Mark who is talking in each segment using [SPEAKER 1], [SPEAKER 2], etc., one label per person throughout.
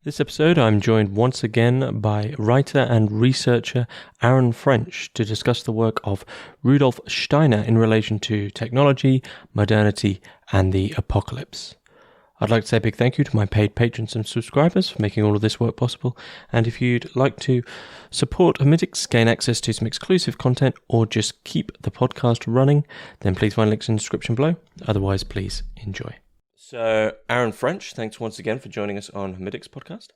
[SPEAKER 1] This episode, I'm joined once again by writer and researcher Aaron French to discuss the work of Rudolf Steiner in relation to technology, modernity, and the apocalypse. I'd like to say a big thank you to my paid patrons and subscribers for making all of this work possible, and if you'd like to support Hermitix, gain access to some exclusive content, or just keep the podcast running, then please find links in the description below. Otherwise, please enjoy. So, Aaron French, thanks once again for joining us on Hermitix podcast.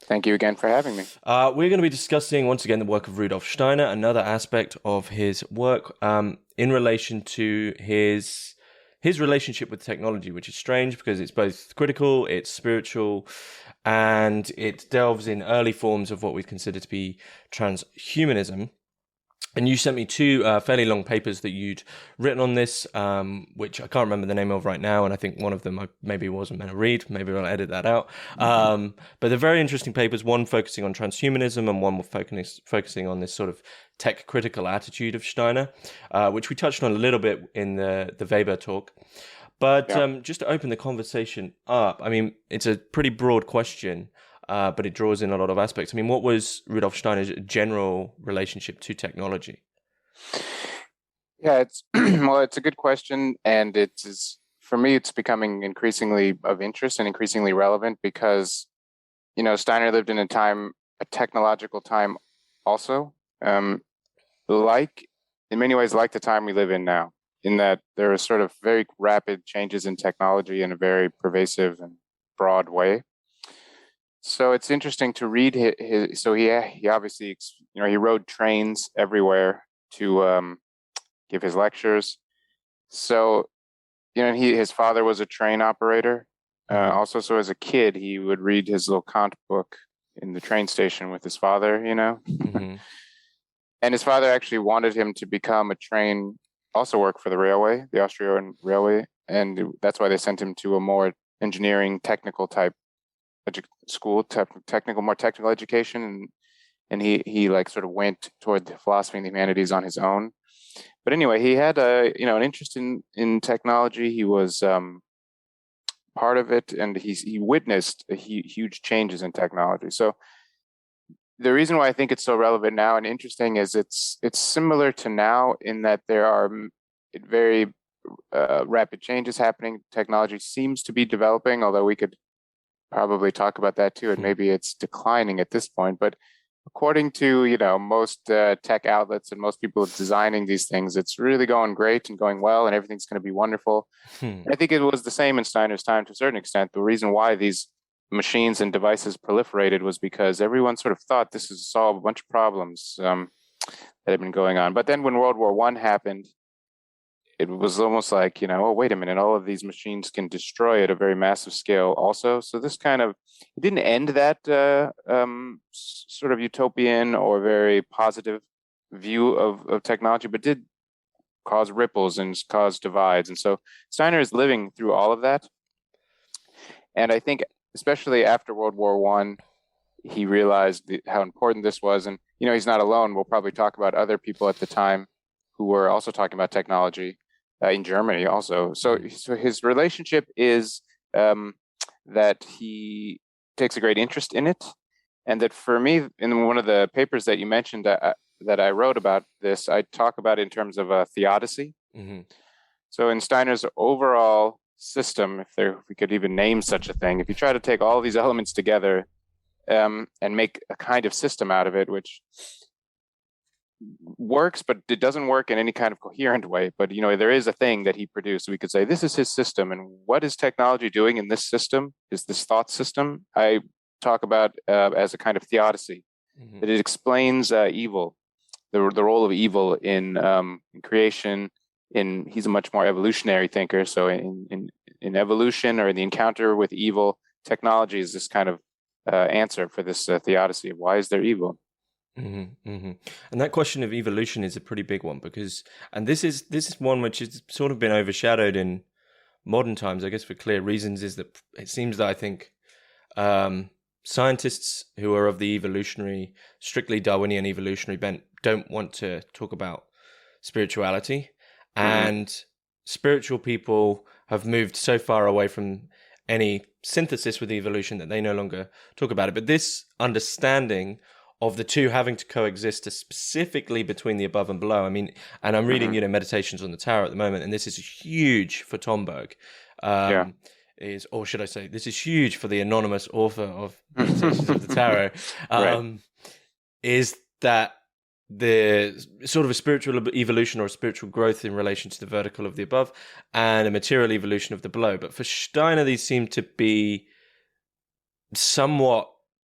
[SPEAKER 2] Thank you again for having me.
[SPEAKER 1] We're going to be discussing once again the work of Rudolf Steiner, another aspect of his work in relation to his relationship with technology, which is strange because it's both critical, it's spiritual, and it delves in early forms of what we consider to be transhumanism. And you sent me two fairly long papers that you'd written on this, which I can't remember the name of right now, and I think one of them I maybe wasn't meant to read. Maybe I'll edit that out. But they're very interesting papers, one focusing on transhumanism and one focusing on this sort of tech-critical attitude of Steiner, which we touched on a little bit in the Weber talk. But just to open the conversation up, I mean, it's a pretty broad question, but it draws in a lot of aspects. I mean, what was Rudolf Steiner's general relationship to technology?
[SPEAKER 2] Yeah, it's it's a good question, and for me, it's becoming increasingly of interest and increasingly relevant because, Steiner lived in a technological time, also, in many ways, like the time we live in now, in that there are sort of very rapid changes in technology in a very pervasive and broad way. So it's interesting to read his. So he obviously, he rode trains everywhere to give his lectures. So, his father was a train operator. Also, so as a kid, he would read his little Kant book in the train station with his father.
[SPEAKER 1] Mm-hmm.
[SPEAKER 2] And his father actually wanted him to become also work for the railway, the Austrian railway, and that's why they sent him to a more engineering, technical type school, more technical education, and he like sort of went toward the philosophy and the humanities on his own. But anyway, he had an interest in technology. He was part of it, and he witnessed huge changes in technology. So the reason why I think it's so relevant now and interesting is it's similar to now in that there are very rapid changes happening. Technology seems to be developing, although we could probably talk about that too, and maybe it's declining at this point. But according to most tech outlets and most people designing these things, it's really going great and going well, and everything's going to be wonderful. I think it was the same in Steiner's time to a certain extent. The reason why these machines and devices proliferated was because everyone sort of thought this is solve a bunch of problems that had been going on. But then when World War I happened, it was almost like, oh, wait a minute, all of these machines can destroy at a very massive scale also. So this it didn't end that sort of utopian or very positive view of technology, but did cause ripples and cause divides. And so Steiner is living through all of that. And I think, especially after World War I, he realized how important this was. And, he's not alone. We'll probably talk about other people at the time who were also talking about technology. In Germany also. So his relationship is that he takes a great interest in it. And that for me, in one of the papers that you mentioned that I wrote about this, I talk about it in terms of a theodicy. Mm-hmm. So in Steiner's overall system, if we could even name such a thing, if you try to take all these elements together and make a kind of system out of it, which works, but it doesn't work in any kind of coherent way. But there is a thing that he produced. We could say this is his system, and what is technology doing in this system? Is this thought system? I talk about as a kind of theodicy, that it explains evil, the role of evil in creation. He's a much more evolutionary thinker. So in evolution or in the encounter with evil, technology is this kind of answer for this theodicy of why is there evil.
[SPEAKER 1] Mm-hmm, mm-hmm. And that question of evolution is a pretty big one and this is one which has sort of been overshadowed in modern times, I guess for clear reasons, is that it seems that I think scientists who are of the strictly Darwinian evolutionary bent don't want to talk about spirituality, and spiritual people have moved so far away from any synthesis with evolution that they no longer talk about it. But this understanding of the two having to coexist specifically between the above and below. I mean, and I'm reading, Meditations on the Tower at the moment, and this is huge for Tomberg. Or should I say, this is huge for the anonymous author of Meditations of the Tarot. Is that the sort of a spiritual evolution or a spiritual growth in relation to the vertical of the above and a material evolution of the below. But for Steiner, these seem to be somewhat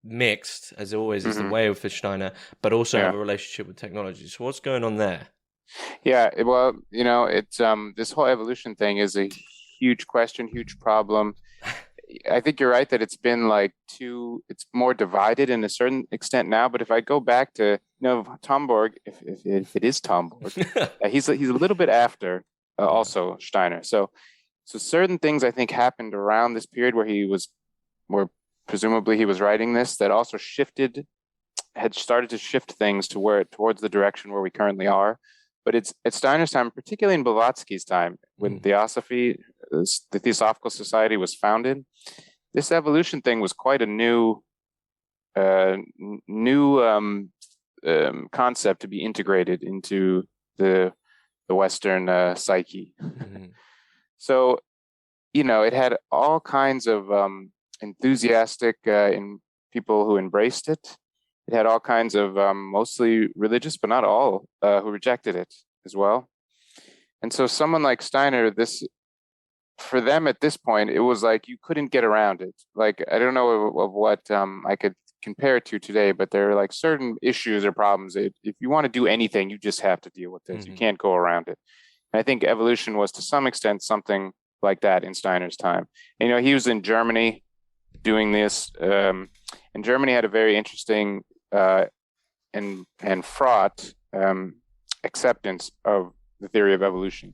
[SPEAKER 1] mixed, as always is the way for Steiner, but also have a relationship with technology. So what's going on there?
[SPEAKER 2] Yeah, well, it's this whole evolution thing is a huge question, huge problem. I think you're right that it's been it's more divided in a certain extent now. But if I go back to Tomberg, if it is Tomberg, he's a little bit after also Steiner. So certain things I think happened around this period where presumably he was writing this, that also had started to shift things towards the direction where we currently are. But it's at Steiner's time, particularly in Blavatsky's time, when the Theosophical Society was founded, this evolution thing was quite a new concept to be integrated into the Western psyche. So, it had all kinds of enthusiastic in people who embraced it. It had all kinds of mostly religious, but not all, who rejected it as well. And so someone like Steiner, for them at this point, it was like you couldn't get around it. Like, I don't know of what I could compare it to today, but there are certain issues or problems. If you want to do anything, you just have to deal with this. You can't go around it. And I think evolution was to some extent something like that in Steiner's time. And, he was in Germany doing this, and Germany had a very interesting and fraught acceptance of the theory of evolution,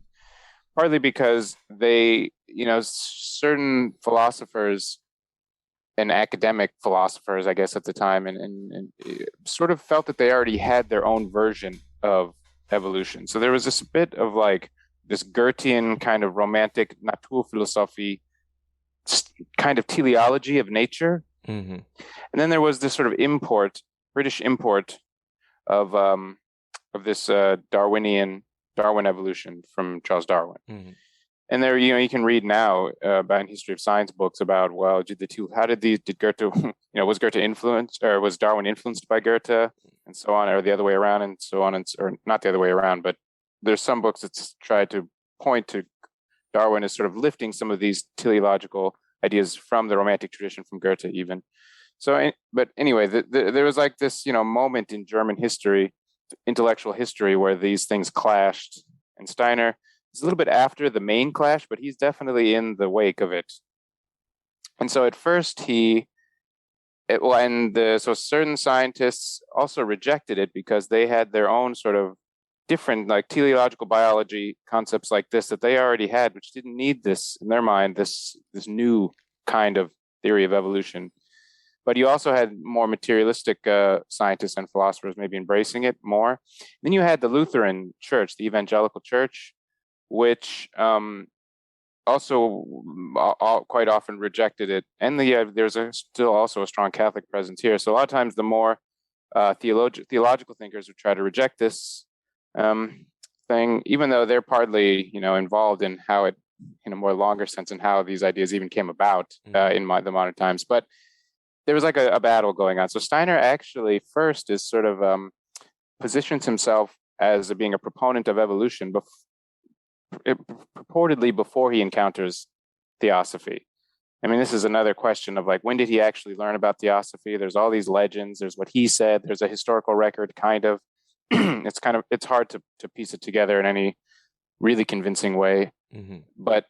[SPEAKER 2] partly because they, certain philosophers and academic philosophers, I guess, at the time, and sort of felt that they already had their own version of evolution. So there was this bit of this Goethean kind of romantic Naturphilosophie kind of teleology of nature. And then there was this sort of British import of this Darwin evolution from Charles Darwin. And there, you can read now about History of Science books about, well, did Goethe, was Goethe influenced, or was Darwin influenced by Goethe, and so on, or the other way around, and so on, or not the other way around, but there's some books that try to point to Darwin as sort of lifting some of these teleological ideas from the Romantic tradition, from Goethe even. So, but anyway, there was this, moment in German history, intellectual history, where these things clashed, and Steiner is a little bit after the main clash, but he's definitely in the wake of it. And so at first so certain scientists also rejected it because they had their own sort of different teleological biology concepts like this that they already had, which didn't need this in their mind, this new kind of theory of evolution. But you also had more materialistic scientists and philosophers maybe embracing it more. Then you had the Lutheran Church, the evangelical church, which also quite often rejected it. And there's still also a strong Catholic presence here. So a lot of times the more theological thinkers would try to reject this thing, even though they're partly, involved in how it, in a more longer sense, and how these ideas even came about in the modern times. But there was a battle going on. So Steiner actually first is sort of positions himself as being a proponent of evolution, purportedly before he encounters theosophy. I mean, this is another question of when did he actually learn about theosophy? There's all these legends. There's what he said. There's a historical record, kind of. It's hard to piece it together in any really convincing way. But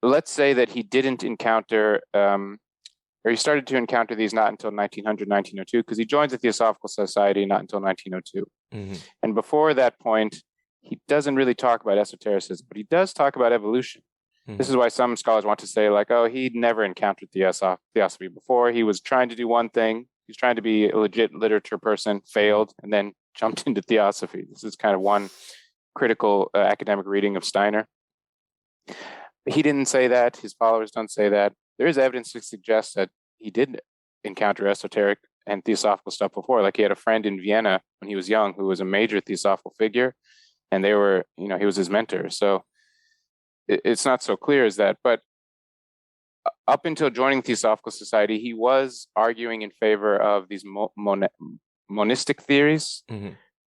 [SPEAKER 2] let's say that he didn't encounter, or he started to encounter these not until 1900, 1902, because he joins the Theosophical Society not until 1902. And before that point, he doesn't really talk about esotericism, but he does talk about evolution. This is why some scholars want to say he'd never encountered theosophy before. He was trying to do one thing. He's trying to be a legit literature person, failed, and then jumped into theosophy. This is kind of one critical academic reading of Steiner. He didn't say that. His followers don't say that. there is evidence to suggest that he did encounter esoteric and theosophical stuff before. Like he had a friend in Vienna when he was young who was a major theosophical figure, and they were, he was his mentor. So it's not so clear as that. But up until joining Theosophical Society, he was arguing in favor of these monistic theories,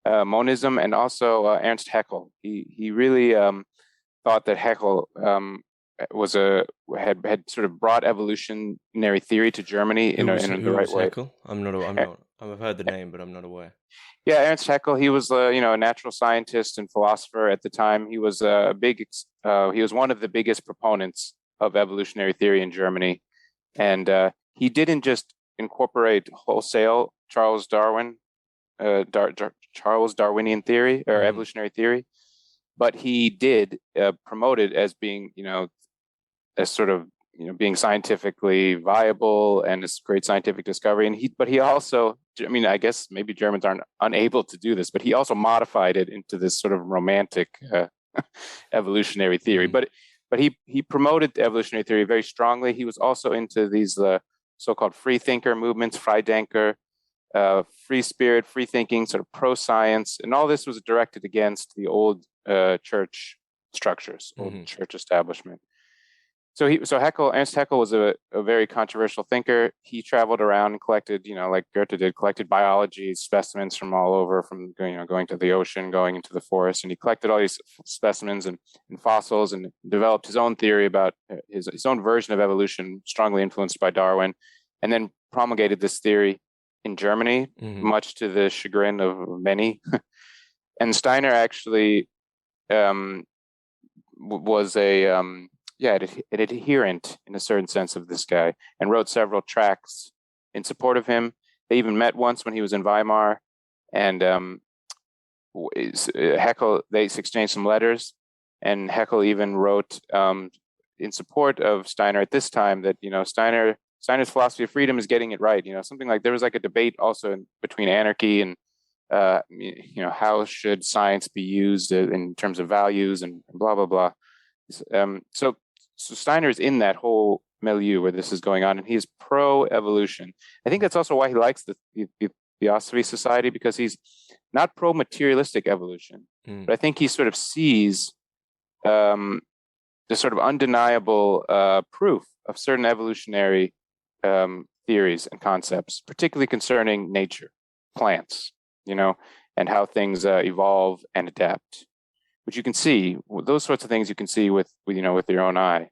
[SPEAKER 2] monism, and also Ernst Haeckel. He really thought that Haeckel had sort of brought evolutionary theory to Germany in the right way.
[SPEAKER 1] Haeckel? I've heard the name, but I'm not aware.
[SPEAKER 2] Yeah, Ernst Haeckel. He was a natural scientist and philosopher at the time. He was he was one of the biggest proponents of evolutionary theory in Germany, and he didn't just incorporate wholesale Charles Darwinian theory or evolutionary theory, but he did promote it as being, as sort of, being scientifically viable and a great scientific discovery. And he also, I guess maybe Germans aren't unable to do this, but he also modified it into this sort of romantic evolutionary theory. But he promoted evolutionary theory very strongly. He was also into these so-called free thinker movements, Freidenker, free spirit, free thinking, sort of pro-science, and all this was directed against the old church structures, old church establishment. So Ernst Haeckel was a very controversial thinker. He traveled around and collected, like Goethe did, collected biology specimens from all over, from going to the ocean, going into the forest, and he collected all these specimens and fossils, and developed his own theory about his own version of evolution, strongly influenced by Darwin, and then promulgated this theory in Germany, much to the chagrin of many. And Steiner actually was an adherent in a certain sense of this guy, and wrote several tracts in support of him. They even met once when he was in Weimar, and Haeckel, they exchanged some letters, and Haeckel even wrote in support of Steiner at this time that Steiner's philosophy of freedom is getting it right. Something like there was like a debate also between anarchy and how should science be used in terms of values and blah blah blah. So Steiner is in that whole milieu where this is going on, and he's pro-evolution. I think that's also why he likes the Theosophy Society, because he's not pro-materialistic evolution, but I think he sort of sees the sort of undeniable proof of certain evolutionary theories and concepts, particularly concerning nature, plants, and how things evolve and adapt, which you can see. Those sorts of things you can see with your own eyes.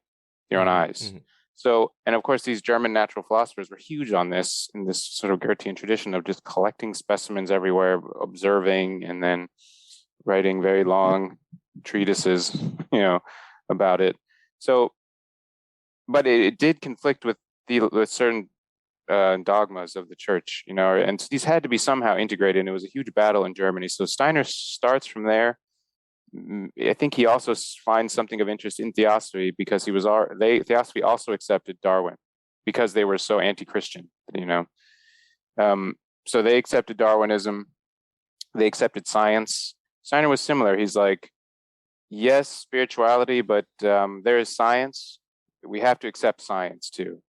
[SPEAKER 2] So, and of course, these German natural philosophers were huge on this, in this sort of Goethean tradition of just collecting specimens everywhere, observing, and then writing very long treatises, about it. So, but it did conflict with certain dogmas of the church, and these had to be somehow integrated, and it was a huge battle in Germany. So Steiner starts from there. I think he also finds something of interest in theosophy, because theosophy also accepted Darwin because they were so anti-Christian, so they accepted Darwinism, they accepted science. Steiner was similar. He's like, yes, spirituality, but there is science. We have to accept science too.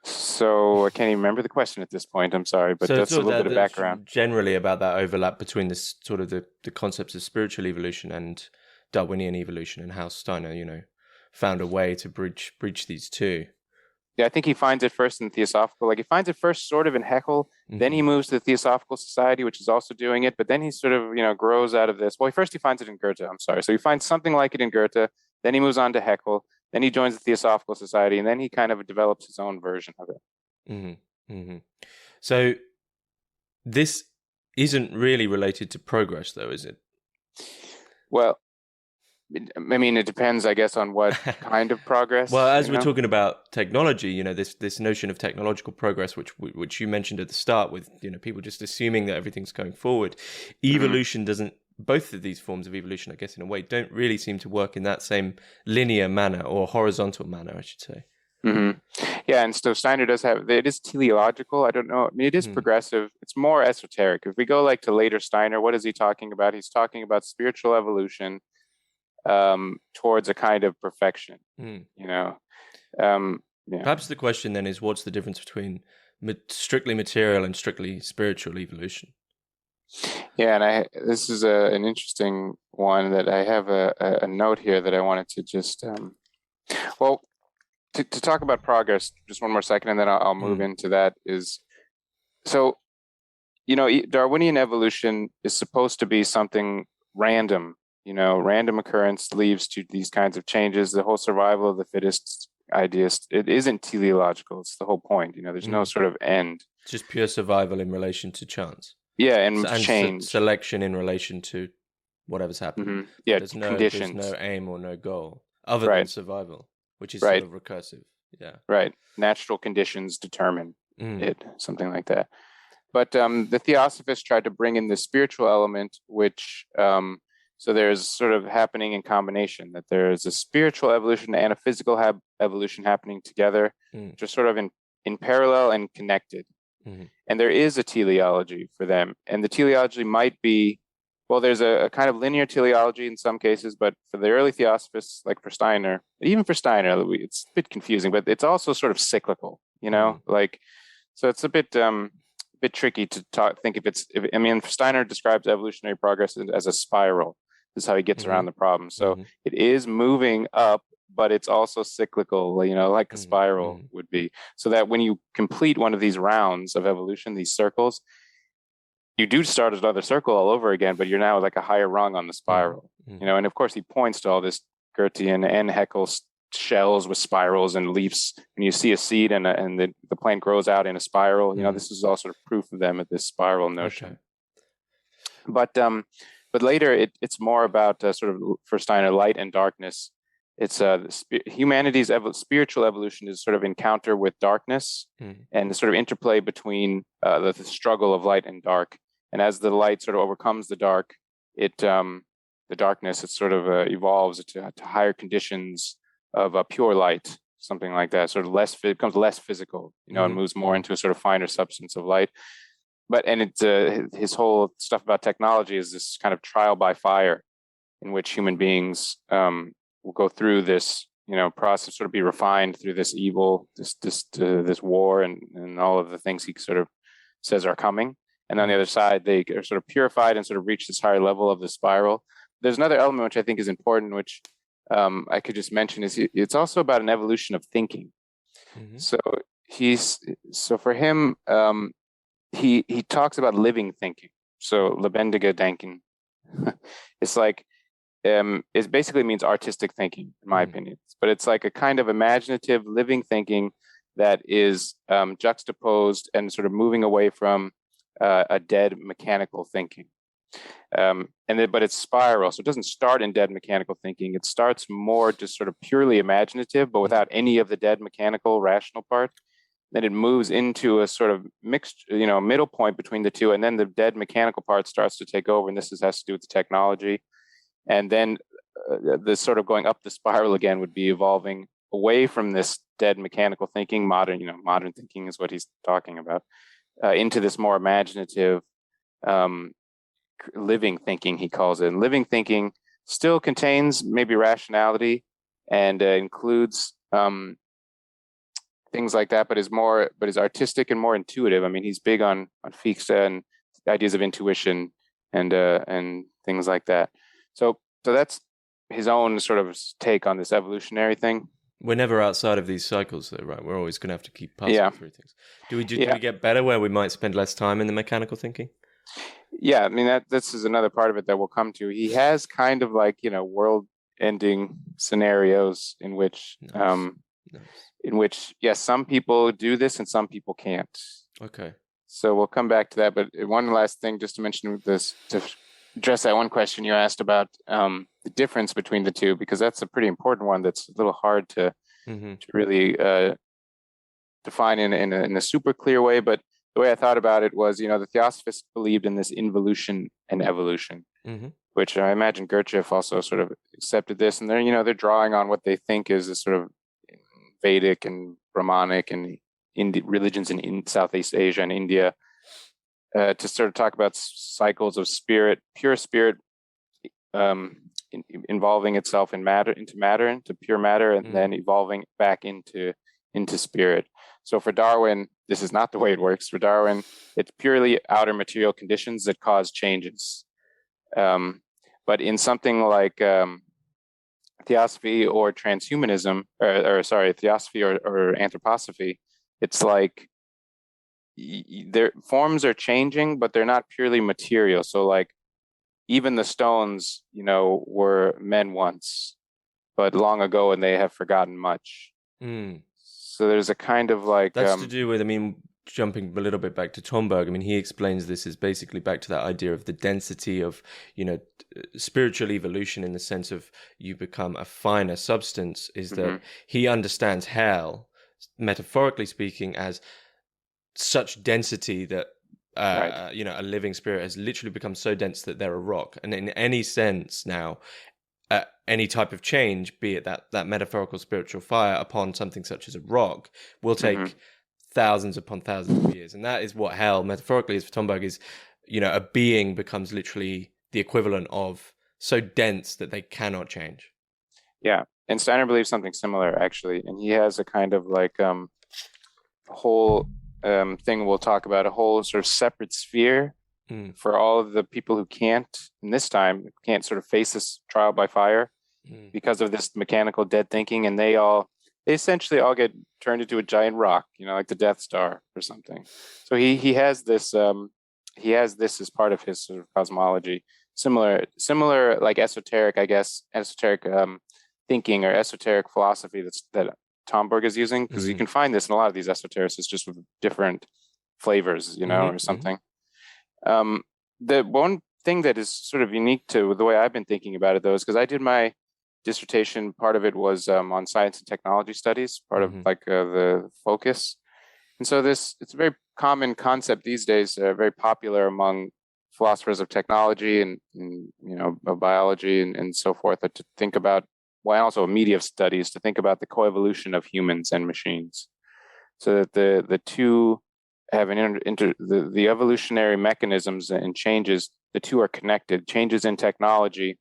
[SPEAKER 2] So I can't even remember the question at this point. I'm sorry, but that's a little bit of background.
[SPEAKER 1] Generally about that overlap between this sort of the concepts of spiritual evolution and Darwinian evolution, and how Steiner, found a way to bridge these two.
[SPEAKER 2] Yeah, I think he finds it first in Theosophical. Like he finds it first sort of in Haeckel, then he moves to the Theosophical Society, which is also doing it, but then he sort of, grows out of this. Well, first he finds it in Goethe, I'm sorry. So he finds something like it in Goethe, then he moves on to Haeckel, then he joins the Theosophical Society, and then he kind of develops his own version of it.
[SPEAKER 1] So this isn't really related to progress, though, is it?
[SPEAKER 2] Well, it depends, I guess, on what kind of progress.
[SPEAKER 1] Well, as we're talking about technology, this notion of technological progress, which you mentioned at the start, with people just assuming that everything's going forward. Evolution doesn't. Both of these forms of evolution, I guess, in a way, don't really seem to work in that same linear manner, or horizontal manner, I should say.
[SPEAKER 2] Yeah, and so Steiner does have, it is teleological. I don't know. It is progressive. It's more esoteric. If we go to later Steiner, what is he talking about? He's talking about spiritual evolution, towards a kind of perfection.
[SPEAKER 1] Mm.
[SPEAKER 2] You know, yeah.
[SPEAKER 1] Perhaps the question then is, what's the difference between strictly material and strictly spiritual evolution?
[SPEAKER 2] Yeah, and this is an interesting one that I have a note here that I wanted to just well, to talk about progress, just one more second, and then I'll move into that. Is so, you know, Darwinian evolution is supposed to be something random. You know, random occurrence leads to these kinds of changes. The whole survival of the fittest idea, it isn't teleological. It's the whole point. You know, there's no sort of end.
[SPEAKER 1] It's just pure survival in relation to chance.
[SPEAKER 2] Yeah, and change.
[SPEAKER 1] Selection in relation to whatever's happening.
[SPEAKER 2] Mm-hmm. Yeah,
[SPEAKER 1] there's
[SPEAKER 2] conditions.
[SPEAKER 1] There's no aim or no goal other than survival, which is sort of recursive. Yeah. Right.
[SPEAKER 2] Natural conditions determine it, something like that. But the Theosophists tried to bring in the spiritual element, which so there's sort of happening in combination, that there's a spiritual evolution and a physical evolution happening together, just sort of in parallel and connected. And there is a teleology for them. And the teleology might be, well, there's a kind of linear teleology in some cases, but for the early Theosophists, like for Steiner, even for Steiner, it's a bit confusing, but it's also sort of cyclical, you know, like, so it's a bit tricky to think I mean, Steiner describes evolutionary progress as a spiral. This is how he gets around the problem. So it is moving up, but it's also cyclical, you know, like a spiral would be. So that when you complete one of these rounds of evolution, these circles, you do start another circle all over again, but you're now like a higher rung on the spiral, you know. And of course, he points to all this Goethean and Haeckel shells with spirals and leaves. When you see a seed and the plant grows out in a spiral, you know, this is all sort of proof of them at this spiral notion. Okay. But later it's more about sort of, for Steiner, light and darkness. It's humanity's spiritual evolution is sort of encounter with darkness and the sort of interplay between the struggle of light and dark. And as the light sort of overcomes the dark, the darkness, it sort of evolves to higher conditions of a pure light, something like that. Sort of becomes less physical, you know, and moves more into a sort of finer substance of light. And it's his whole stuff about technology is this kind of trial by fire, in which human beings will go through this, you know, process, sort of be refined through this evil, this war, and all of the things he sort of says are coming. And on the other side, they are sort of purified and sort of reach this higher level of the spiral. There's another element which I think is important, which I could just mention, is it's also about an evolution of thinking. So for him, he talks about living thinking. So lebendige Denken. It's like it basically means artistic thinking, in my opinion. But it's like a kind of imaginative living thinking that is juxtaposed and sort of moving away from a dead mechanical thinking. But it's spiral, so it doesn't start in dead mechanical thinking. It starts more just sort of purely imaginative, but without any of the dead mechanical rational part. Then it moves into a sort of mixed, you know, middle point between the two, and then the dead mechanical part starts to take over, and this has to do with the technology. And then this sort of going up the spiral again would be evolving away from this dead mechanical thinking, modern thinking is what he's talking about, into this more imaginative, living thinking, he calls it. And living thinking still contains maybe rationality and includes things like that, but is artistic and more intuitive. I mean, he's big on Fichte and ideas of intuition and things like that. So that's his own sort of take on this evolutionary thing.
[SPEAKER 1] We're never outside of these cycles, though, right? We're always going to have to keep passing through things. Do we get better where we might spend less time in the mechanical thinking?
[SPEAKER 2] Yeah, I mean, this is another part of it that we'll come to. He has kind of like, you know, world-ending scenarios in which yes, some people do this and some people can't. Okay. So we'll come back to that. But one last thing, just to mention this, to address that one question you asked about the difference between the two, because that's a pretty important one that's a little hard to really define in a super clear way. But the way I thought about it was, you know, the Theosophists believed in this involution and evolution, which I imagine Gurdjieff also sort of accepted this. And they're drawing on what they think is a sort of Vedic and Brahmanic and religions in Southeast Asia and India, to sort of talk about cycles of spirit, pure spirit, involving itself in into pure matter, and then evolving back into spirit. So for Darwin, this is not the way it works. For Darwin, it's purely outer material conditions that cause changes. But in something like theosophy or transhumanism, theosophy or anthroposophy, it's like their forms are changing, but they're not purely material. So like even the stones, were men once, but long ago, and they have forgotten much. So there's a kind of like
[SPEAKER 1] that's to do with, jumping a little bit back to Tomberg, he explains this as basically back to that idea of the density of, spiritual evolution, in the sense of you become a finer substance, is that he understands hell, metaphorically speaking, as such density that a living spirit has literally become so dense that they're a rock. And in any sense now, any type of change, be it that metaphorical spiritual fire upon something such as a rock, will take thousands upon thousands of years. And that is what hell metaphorically is for Tomberg, is, a being becomes literally the equivalent of so dense that they cannot change.
[SPEAKER 2] Yeah. And Steiner believes something similar, actually. And he has a kind of like whole thing we'll talk about, a whole sort of separate sphere for all of the people who can't, in this time, can't sort of face this trial by fire because of this mechanical dead thinking. And they essentially all get turned into a giant rock, like the Death Star or something. So he has this as part of his sort of cosmology, similar like esoteric thinking or esoteric philosophy that Tomberg is using, because you can find this in a lot of these esotericists, just with different flavors, or something. The one thing that is sort of unique to the way I've been thinking about it, though, is because I did my dissertation, part of it was on science and technology studies, part of like the focus. And so it's a very common concept these days, very popular among philosophers of technology and of biology and so forth, that to think about, well, also media studies, to think about the coevolution of humans and machines, so that the two have the evolutionary mechanisms and changes, the two are connected. Changes in technology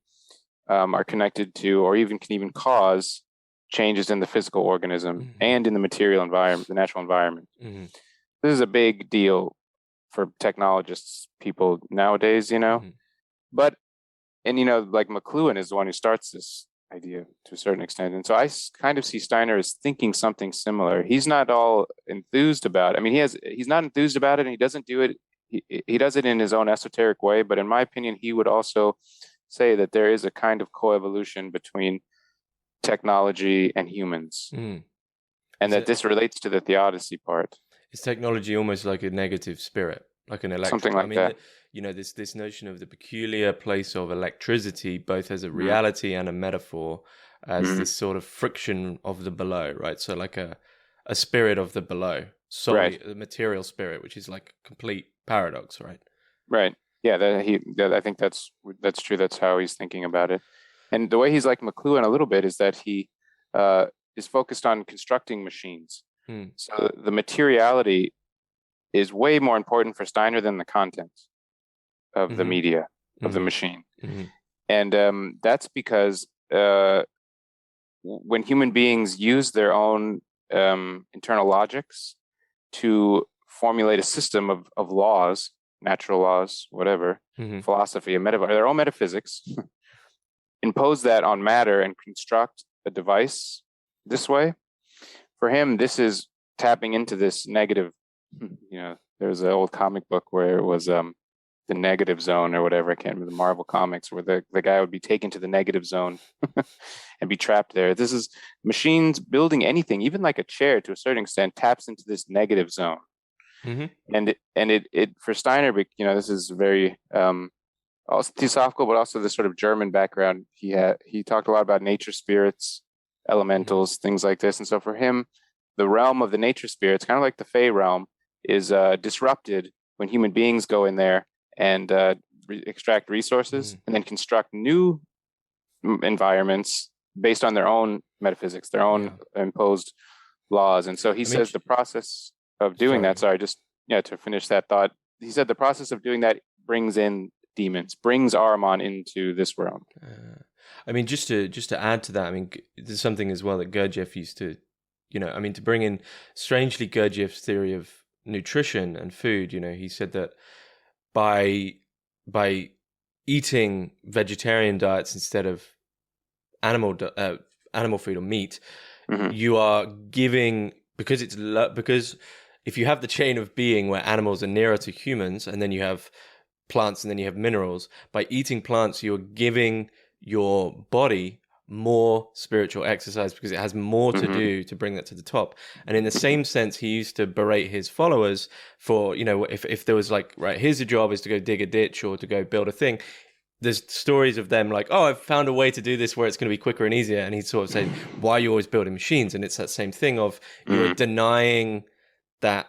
[SPEAKER 2] are connected to, or can even cause changes in the physical organism and in the material environment, the natural environment. This is a big deal for technologists, people nowadays, but, like McLuhan is the one who starts this idea to a certain extent. And so I kind of see Steiner as thinking something similar. He's not all enthused about it. He's not enthused about it, and he doesn't do it. He does it in his own esoteric way. But in my opinion, he would also say that there is a kind of coevolution between technology and humans, and that this relates to the theodicy part.
[SPEAKER 1] Is technology almost like a negative spirit, like an electron?
[SPEAKER 2] Something like that.
[SPEAKER 1] This notion of the peculiar place of electricity, both as a reality and a metaphor, as this sort of friction of the below, right? So like a spirit of the below, solely the material spirit, which is like a complete paradox, right? Right.
[SPEAKER 2] Yeah, I think that's true. That's how he's thinking about it. And the way he's like McLuhan a little bit is that he is focused on constructing machines. So the materiality is way more important for Steiner than the content of the media, of the machine. And that's because when human beings use their own internal logics to formulate a system of laws, natural laws, whatever, philosophy, their own metaphysics, impose that on matter and construct a device this way, for him, this is tapping into this negative, there's an old comic book where it was the negative zone or whatever. I can't remember, the Marvel comics, where the guy would be taken to the negative zone and be trapped there. This is machines building anything, even like a chair to a certain extent, taps into this negative zone. And it for Steiner, this is very also theosophical, but also the sort of German background he had. He talked a lot about nature spirits, elementals, things like this. And so for him, the realm of the nature spirits, kind of like the Fey realm, is disrupted when human beings go in there and extract resources and then construct new environments based on their own metaphysics, their own imposed laws. And so he says the process of doing that, to finish that thought, he said the process of doing that brings in demons, brings Ahriman into this realm.
[SPEAKER 1] I mean, just to add to that, I mean, there's something as well that Gurdjieff used to, I mean, to bring in strangely Gurdjieff's theory of nutrition and food. He said that by eating vegetarian diets instead of animal food or meat, you are giving, because if you have the chain of being where animals are nearer to humans, and then you have plants, and then you have minerals, by eating plants, you're giving your body more spiritual exercise because it has more to do to bring that to the top. And in the same sense, he used to berate his followers for, if there was like, right, here's your job is to go dig a ditch or to go build a thing. There's stories of them like, oh, I've found a way to do this where it's going to be quicker and easier. And he'd sort of say, why are you always building machines? And it's that same thing of you're denying that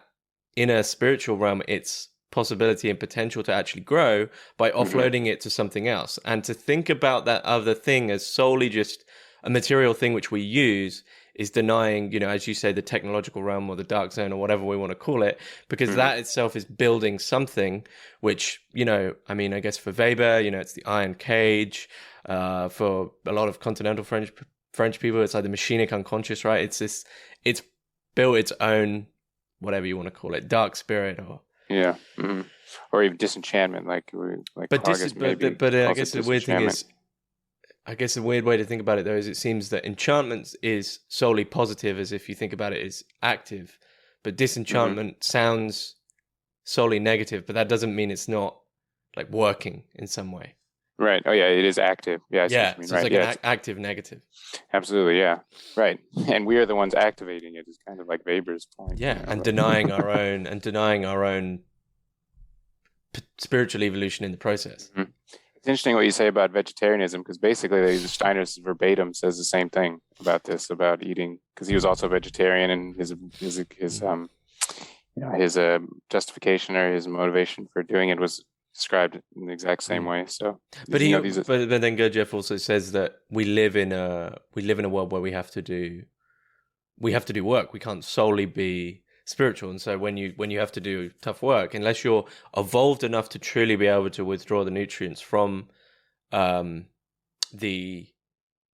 [SPEAKER 1] inner spiritual realm, its possibility and potential to actually grow by offloading it to something else. And to think about that other thing as solely just a material thing which we use is denying, as you say, the technological realm or the dark zone or whatever we want to call it, because that itself is building something which, I mean, I guess for Weber, it's the iron cage. For a lot of continental French people, it's like the machinic unconscious, right? It's built its own, whatever you want to call it, dark spirit or
[SPEAKER 2] or even disenchantment, like
[SPEAKER 1] but I guess the weird thing is, the weird way to think about it though is it seems that enchantment is solely positive, as if you think about it as active, but disenchantment sounds solely negative, but that doesn't mean it's not like working in some way.
[SPEAKER 2] Right. Oh yeah, it is active. Yeah.
[SPEAKER 1] Yeah. So it's like an active negative.
[SPEAKER 2] Absolutely. Yeah. Right. And we are the ones activating it. Is kind of like Weber's point.
[SPEAKER 1] Yeah, and denying our own spiritual evolution in the process.
[SPEAKER 2] It's interesting what you say about vegetarianism, because basically Steiner's verbatim says the same thing about this, about eating, because he was also vegetarian, and his justification or his motivation for doing it was described in the exact same way. So,
[SPEAKER 1] but then Gurdjieff also says that we live in a world where we have to do work. We can't solely be spiritual, and so when you have to do tough work, unless you're evolved enough to truly be able to withdraw the nutrients from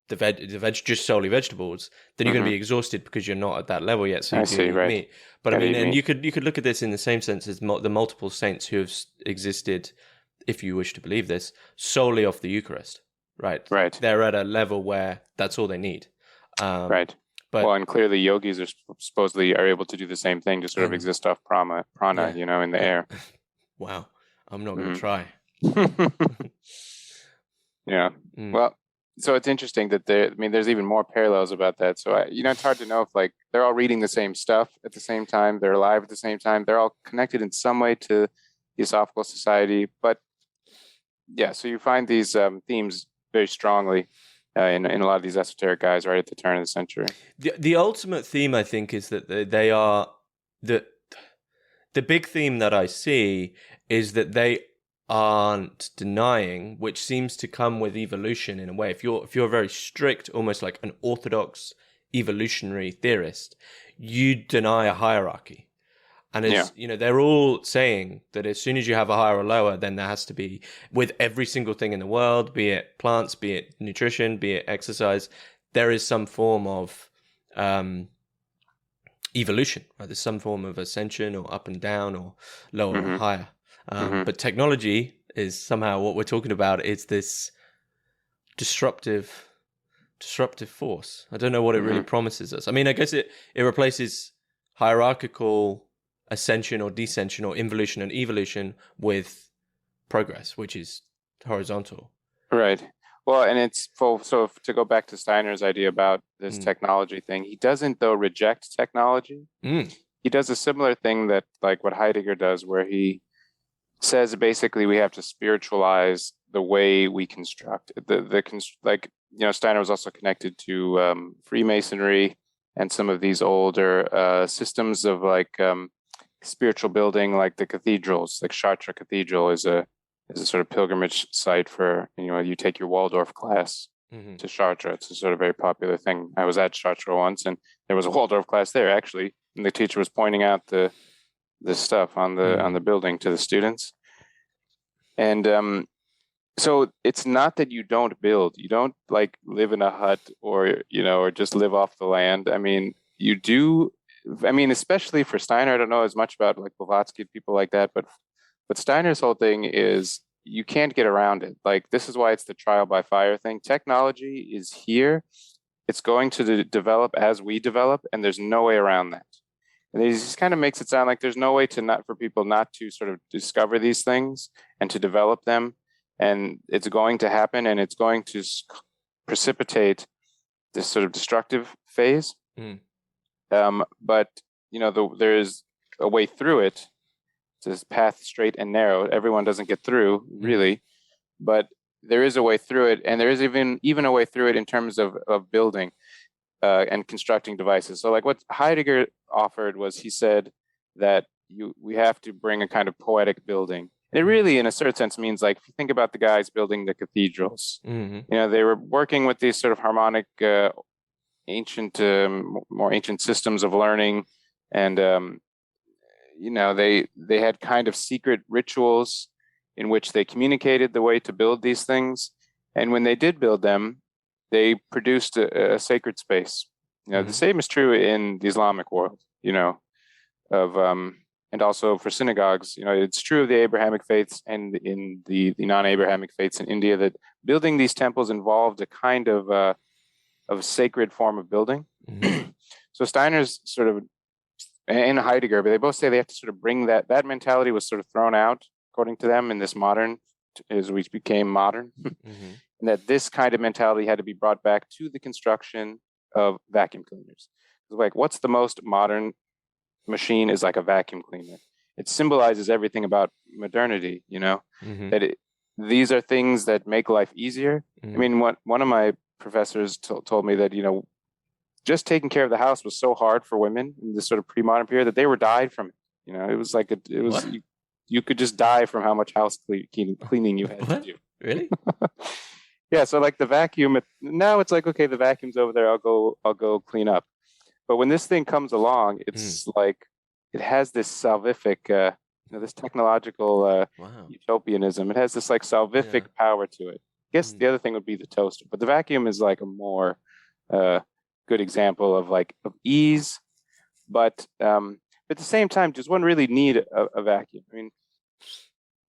[SPEAKER 1] just solely vegetables, then you're going to be exhausted because you're not at that level yet. So you eat meat. But I mean, and you could look at this in the same sense as the multiple saints who have existed, if you wish to believe this, solely off the Eucharist. Right. They're at a level where that's all they need.
[SPEAKER 2] Right. But, and clearly yogis are supposedly able to do the same thing, to sort of exist off prana, in the air.
[SPEAKER 1] Wow. I'm not going to try.
[SPEAKER 2] Yeah. Well, so it's interesting that there's even more parallels about that. So, it's hard to know if like they're all reading the same stuff at the same time, they're alive at the same time, they're all connected in some way to Theosophical Society. But yeah, so you find these themes very strongly in a lot of these esoteric guys right at the turn of the century.
[SPEAKER 1] The ultimate theme, I think, is that they are the big theme that I see is that they aren't denying, which seems to come with evolution in a way. If you're a very strict, almost like an orthodox evolutionary theorist, you deny a hierarchy. And it's, they're all saying that as soon as you have a higher or lower, then there has to be, with every single thing in the world, be it plants, be it nutrition, be it exercise, there is some form of evolution, right? There's some form of ascension or up and down or lower or higher. But technology is somehow what we're talking about. It's this disruptive force. I don't know what it really promises us. I mean, I guess it replaces hierarchical ascension or descension or involution and evolution with progress, which is horizontal.
[SPEAKER 2] Right. Well, and it's full. So to go back to Steiner's idea about this technology thing, he doesn't though reject technology. He does a similar thing that like what Heidegger does, where he says basically we have to spiritualize the way we construct Steiner was also connected to Freemasonry and some of these older systems of spiritual building, like the cathedrals. Like Chartres Cathedral is a sort of pilgrimage site for, you take your Waldorf class to Chartres. It's a sort of very popular thing. I was at Chartres once, and there was a Waldorf class there actually, and the teacher was pointing out the stuff on the building to the students. And So it's not that you don't build. You don't like live in a hut or, or just live off the land. I mean, you do. I mean, especially for Steiner, I don't know as much about like Blavatsky and people like that, but Steiner's whole thing is you can't get around it. Like this is why it's the trial by fire thing. Technology is here. It's going to develop as we develop, and there's no way around that. And he just kind of makes it sound like there's no way to not for people not to sort of discover these things and to develop them, and it's going to happen, and it's going to precipitate this sort of destructive phase. But there is a way through it. It's this path straight and narrow. Everyone doesn't get through, really, but there is a way through it, and there is even a way through it in terms of building and constructing devices. So like what Heidegger offered was, he said that we have to bring a kind of poetic building. And it really, in a certain sense, means like if you think about the guys building the cathedrals, they were working with these sort of harmonic, more ancient systems of learning, and they had kind of secret rituals in which they communicated the way to build these things. And when they did build them, they produced a sacred space. The same is true in the Islamic world, and also for synagogues. It's true of the Abrahamic faiths and in the non-Abrahamic faiths in India, that building these temples involved a kind of sacred form of building. So Steiner's sort of, and Heidegger, but they both say they have to sort of bring that mentality was sort of thrown out, according to them, in this modern, as we became modern, and that this kind of mentality had to be brought back to the construction of vacuum cleaners. It's like, what's the most modern machine is like a vacuum cleaner. It symbolizes everything about modernity, that these are things that make life easier. I mean, one of my professors told me that, just taking care of the house was so hard for women in this sort of pre-modern period that they were died from it. It was like, you could just die from how much house cleaning you had to do.
[SPEAKER 1] Really?
[SPEAKER 2] Yeah. So like the vacuum, now it's like, okay, the vacuum's over there. I'll go clean up. But when this thing comes along, it's like, it has this salvific, this technological utopianism. It has this like salvific power to it. I guess the other thing would be the toaster, but the vacuum is like a more good example of ease. But at the same time, does one really need a vacuum? I mean,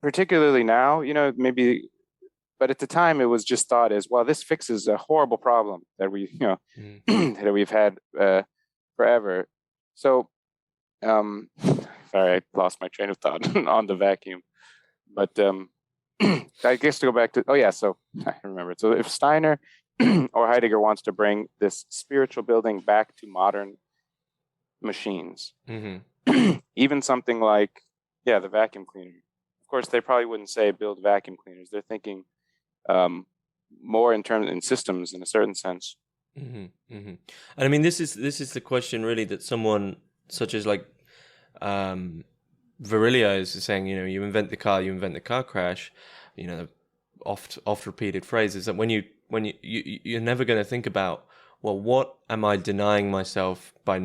[SPEAKER 2] particularly now, maybe, but at the time it was just thought as, well, this fixes a horrible problem that we, that we've had forever. So, sorry, I lost my train of thought on the vacuum. But I guess to go back to, so I remember it. So if Steiner or Heidegger wants to bring this spiritual building back to modern machines, even something like, the vacuum cleaner. Of course, they probably wouldn't say build vacuum cleaners. They're thinking more in systems in a certain sense.
[SPEAKER 1] And I mean, this is the question really that someone such as like Virilio is saying, you invent the car crash, oft repeated phrases that when you're never going to think about, well, what am I denying myself by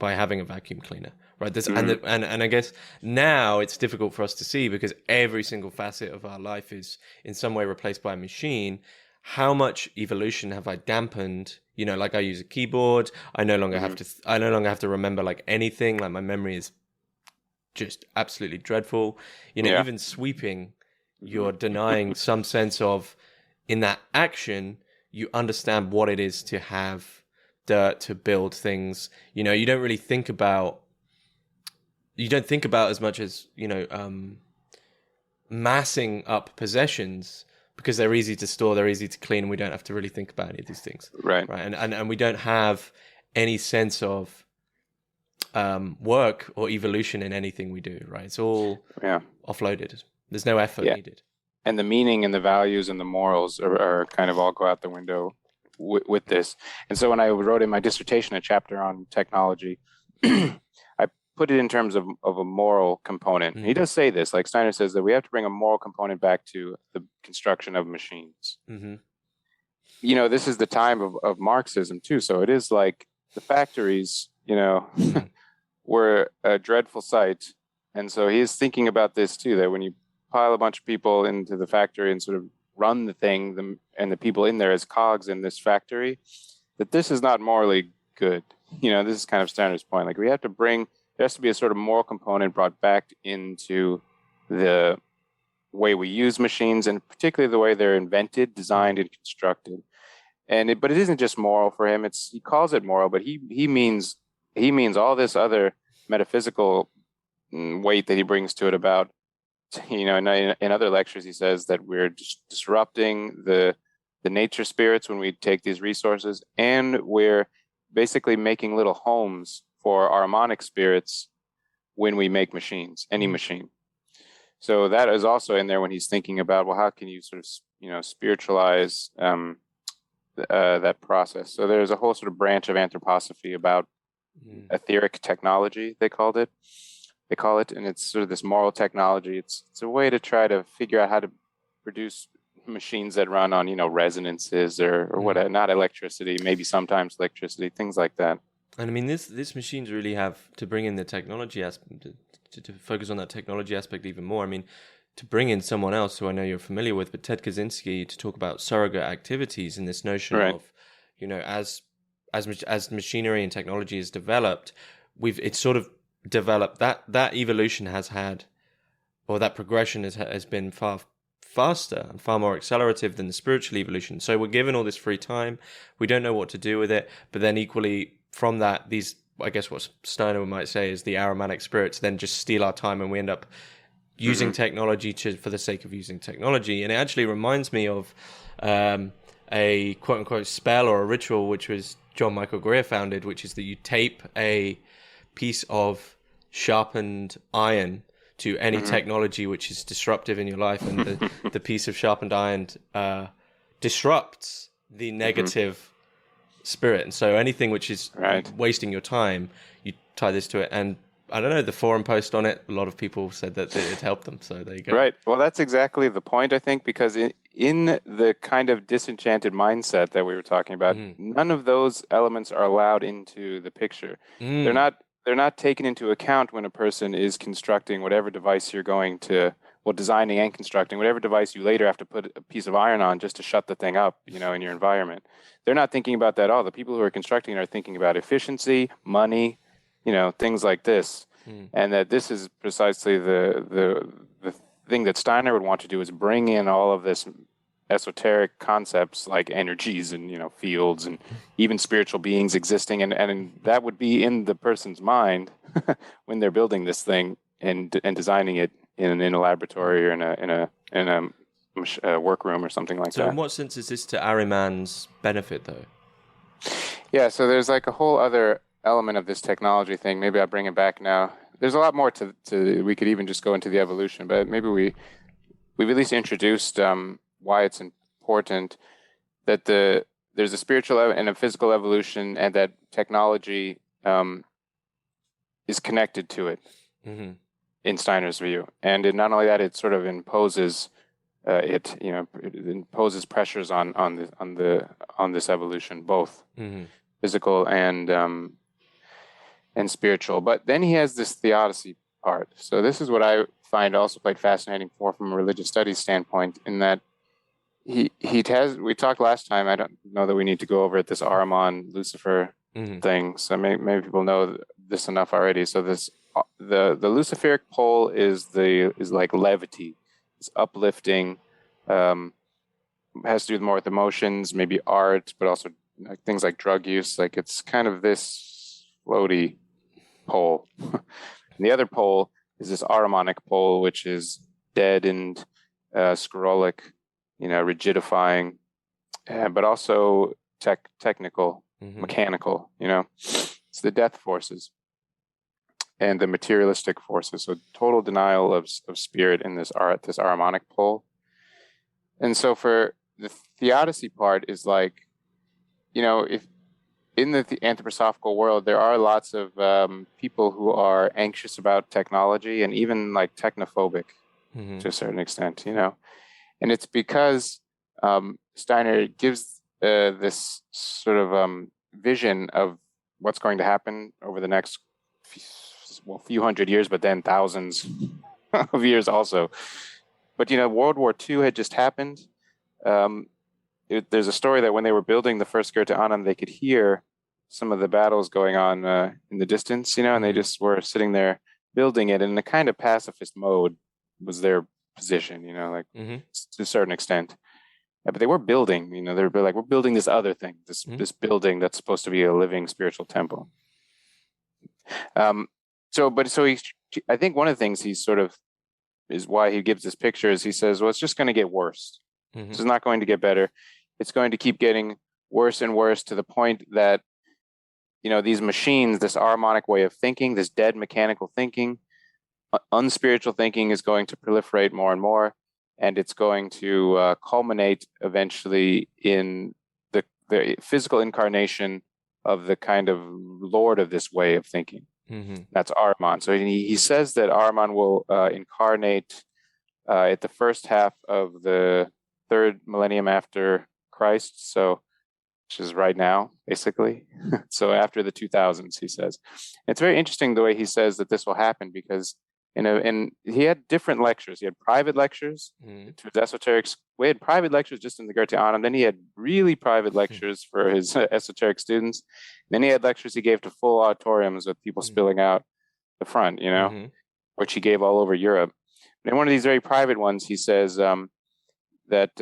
[SPEAKER 1] having a vacuum cleaner, right? And I guess now it's difficult for us to see because every single facet of our life is in some way replaced by a machine. How much evolution have I dampened? Like I use a keyboard. I no longer have to remember like anything. Like my memory is just absolutely dreadful. Even sweeping, you're denying some sense of, in that action, you understand what it is to have dirt, to build things. You don't really think about, as much as, massing up possessions, because they're easy to store, they're easy to clean, and we don't have to really think about any of these things.
[SPEAKER 2] Right.
[SPEAKER 1] And we don't have any sense of work or evolution in anything we do, right? It's all offloaded. There's no effort needed.
[SPEAKER 2] And the meaning and the values and the morals are kind of all go out the window with this. And so when I wrote in my dissertation a chapter on technology, I put it in terms of a moral component. And he does say this, like Steiner says, that we have to bring a moral component back to the construction of machines. This is the time of Marxism too. So it is like the factories, were a dreadful sight. And so he is thinking about this too, that when you pile a bunch of people into the factory and sort of run the thing and the people in there as cogs in this factory, that this is not morally good. This is kind of Steiner's point. Like, there has to be a sort of moral component brought back into the way we use machines, and particularly the way they're invented, designed, and constructed. But it isn't just moral for him. He calls it moral, but he means all this other metaphysical weight that he brings to it about. In other lectures, he says that we're disrupting the nature spirits when we take these resources, and we're basically making little homes for Ahrimanic spirits when we make machines, any machine. So that is also in there when he's thinking about, well, how can you sort of, spiritualize that process? So there's a whole sort of branch of anthroposophy about etheric technology, they call it, and it's sort of this moral technology. It's a way to try to figure out how to produce machines that run on, resonances or whatever, not electricity, maybe sometimes electricity, things like that.
[SPEAKER 1] And I mean, this machines really have to bring in the technology aspect, to focus on that technology aspect even more. I mean, to bring in someone else who I know you're familiar with, but Ted Kaczynski, to talk about surrogate activities and this notion of, as machinery and technology is developed, it's sort of developed that evolution has had, or that progression has been far faster and far more accelerative than the spiritual evolution. So we're given all this free time, we don't know what to do with it, but then equally from that, these, I guess what Steiner might say is the Ahrimanic spirits then just steal our time, and we end up using technology for the sake of using technology. And it actually reminds me of a quote-unquote spell or a ritual which was John Michael Greer founded, which is that you tape a piece of sharpened iron to any technology which is disruptive in your life, and the piece of sharpened iron disrupts the negative spirit. And so anything which is wasting your time, you tie this to it. And I don't know, the forum post on it, a lot of people said that it helped them. So there you go.
[SPEAKER 2] Right. Well, that's exactly the point, I think, because in the kind of disenchanted mindset that we were talking about, none of those elements are allowed into the picture. They're not taken into account when a person is constructing whatever device you're going to, designing and constructing whatever device you later have to put a piece of iron on just to shut the thing up, in your environment. They're not thinking about that at all. The people who are constructing are thinking about efficiency, money, things like this. And that this is precisely the thing that Steiner would want to do, is bring in all of this esoteric concepts like energies and fields and even spiritual beings existing, and that would be in the person's mind when they're building this thing and designing it in a laboratory or in a workroom or something like that.
[SPEAKER 1] So in what sense is this to Ahriman's benefit, though?
[SPEAKER 2] Yeah, so there's like a whole other element of this technology thing. Maybe I'll bring it back now. There's a lot more to we could even just go into the evolution, but maybe we've at least introduced why it's important that there's a spiritual and a physical evolution, and that technology is connected to it in Steiner's view. And not only that, it sort of imposes it imposes pressures on this evolution, both physical and spiritual. But then he has this theodicy part. So this is what I find also quite fascinating from a religious studies standpoint, in that we talked last time, I don't know that we need to go over it, this Ahriman Lucifer thing. So maybe people know this enough already. So the Luciferic pole is like levity. It's uplifting, has to do more with emotions, maybe art, but also things like drug use. Like, it's kind of this floaty pole. And the other pole is this Ahrimanic pole, which is dead and sclerotic, rigidifying, but also technical, mechanical. It's the death forces and the materialistic forces. So total denial of spirit in this Ahrimanic pole. And so for the theodicy part is like, if in the anthroposophical world, there are lots of people who are anxious about technology and even like technophobic to a certain extent, And it's because Steiner gives this sort of vision of what's going to happen over the next few hundred years, but then thousands of years also. But, World War II had just happened. there's a story that when they were building the first Goethe Annam, they could hear some of the battles going on in the distance, and they just were sitting there building it in a kind of pacifist mode was their position, like to a certain extent. But they were building, they were like, we're building this other thing, this building that's supposed to be a living spiritual temple. So I think one of the things he's sort of is why he gives this picture is he says, well, it's just going to get worse. This is not going to get better. It's going to keep getting worse and worse to the point that, these machines, this Ahrimanic way of thinking, this dead mechanical thinking, unspiritual thinking is going to proliferate more and more. And it's going to culminate eventually in the physical incarnation of the kind of lord of this way of thinking. That's Ahriman. So he says that Ahriman will incarnate at the first half of the third millennium after Christ, which is right now, basically. So after the 2000s, he says. It's very interesting the way he says that this will happen, because he had different lectures. He had private lectures to his esoterics. We had private lectures just in the Goethe Annam. Then he had really private lectures for his esoteric students. Then he had lectures he gave to full auditoriums with people spilling out the front, which he gave all over Europe. And in one of these very private ones, he says that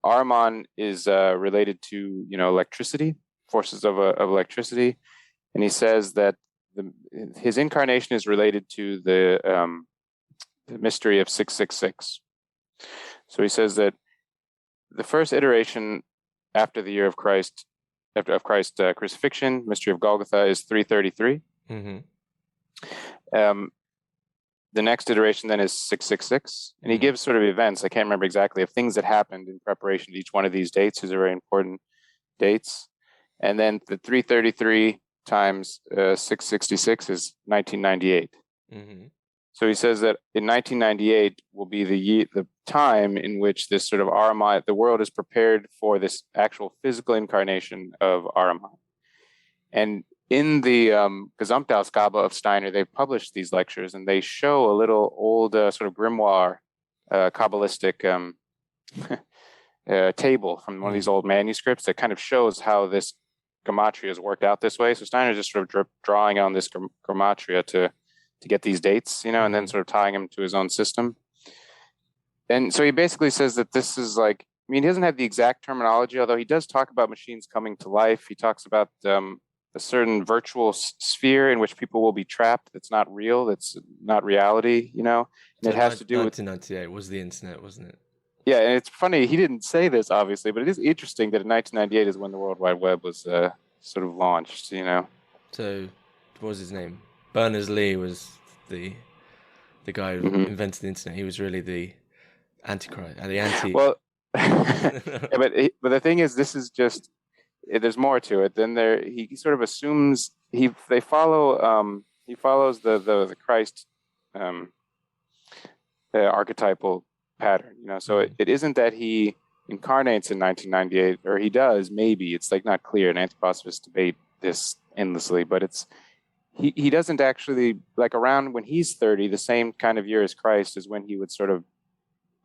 [SPEAKER 2] Ahriman is related to electricity, forces of electricity, and he says that his incarnation is related to the mystery of 666. So he says that the first iteration after the year of Christ, after Christ's crucifixion, mystery of Golgotha, is 333. The next iteration then is 666, and he gives sort of events, I can't remember exactly, of things that happened in preparation to each one of these dates. These are very important dates. And then the 333 times 666 is 1998. So he says that in 1998 will be the time in which this sort of Ahriman, the world is prepared for this actual physical incarnation of Ahriman. And in the Gesamtausgabe of Steiner, they published these lectures, and they show a little old sort of grimoire, Kabbalistic table from one of these old manuscripts that kind of shows how this gematria is worked out this way. So Steiner just sort of drawing on this gematria to get these dates, and then sort of tying them to his own system. And so he basically says that this is like, he doesn't have the exact terminology, although he does talk about machines coming to life. He talks about a certain virtual sphere in which people will be trapped. That's not real. That's not reality, and so it has to do with
[SPEAKER 1] 1998 was the internet, wasn't it?
[SPEAKER 2] Yeah, and it's funny, he didn't say this, obviously, but it is interesting that in 1998 is when the World Wide Web was sort of launched,
[SPEAKER 1] So, what was his name? Berners-Lee was the guy who invented the internet. He was really the antichrist, the anti...
[SPEAKER 2] Well, yeah, but the thing is, this is just... There's more to it. Then he sort of assumes he follows the Christ archetypal pattern, so it isn't that he incarnates in 1998, or he does, maybe, it's like not clear, and anthroposophists debate this endlessly, but it's he doesn't actually, like around when he's 30, the same kind of year as Christ is when he would sort of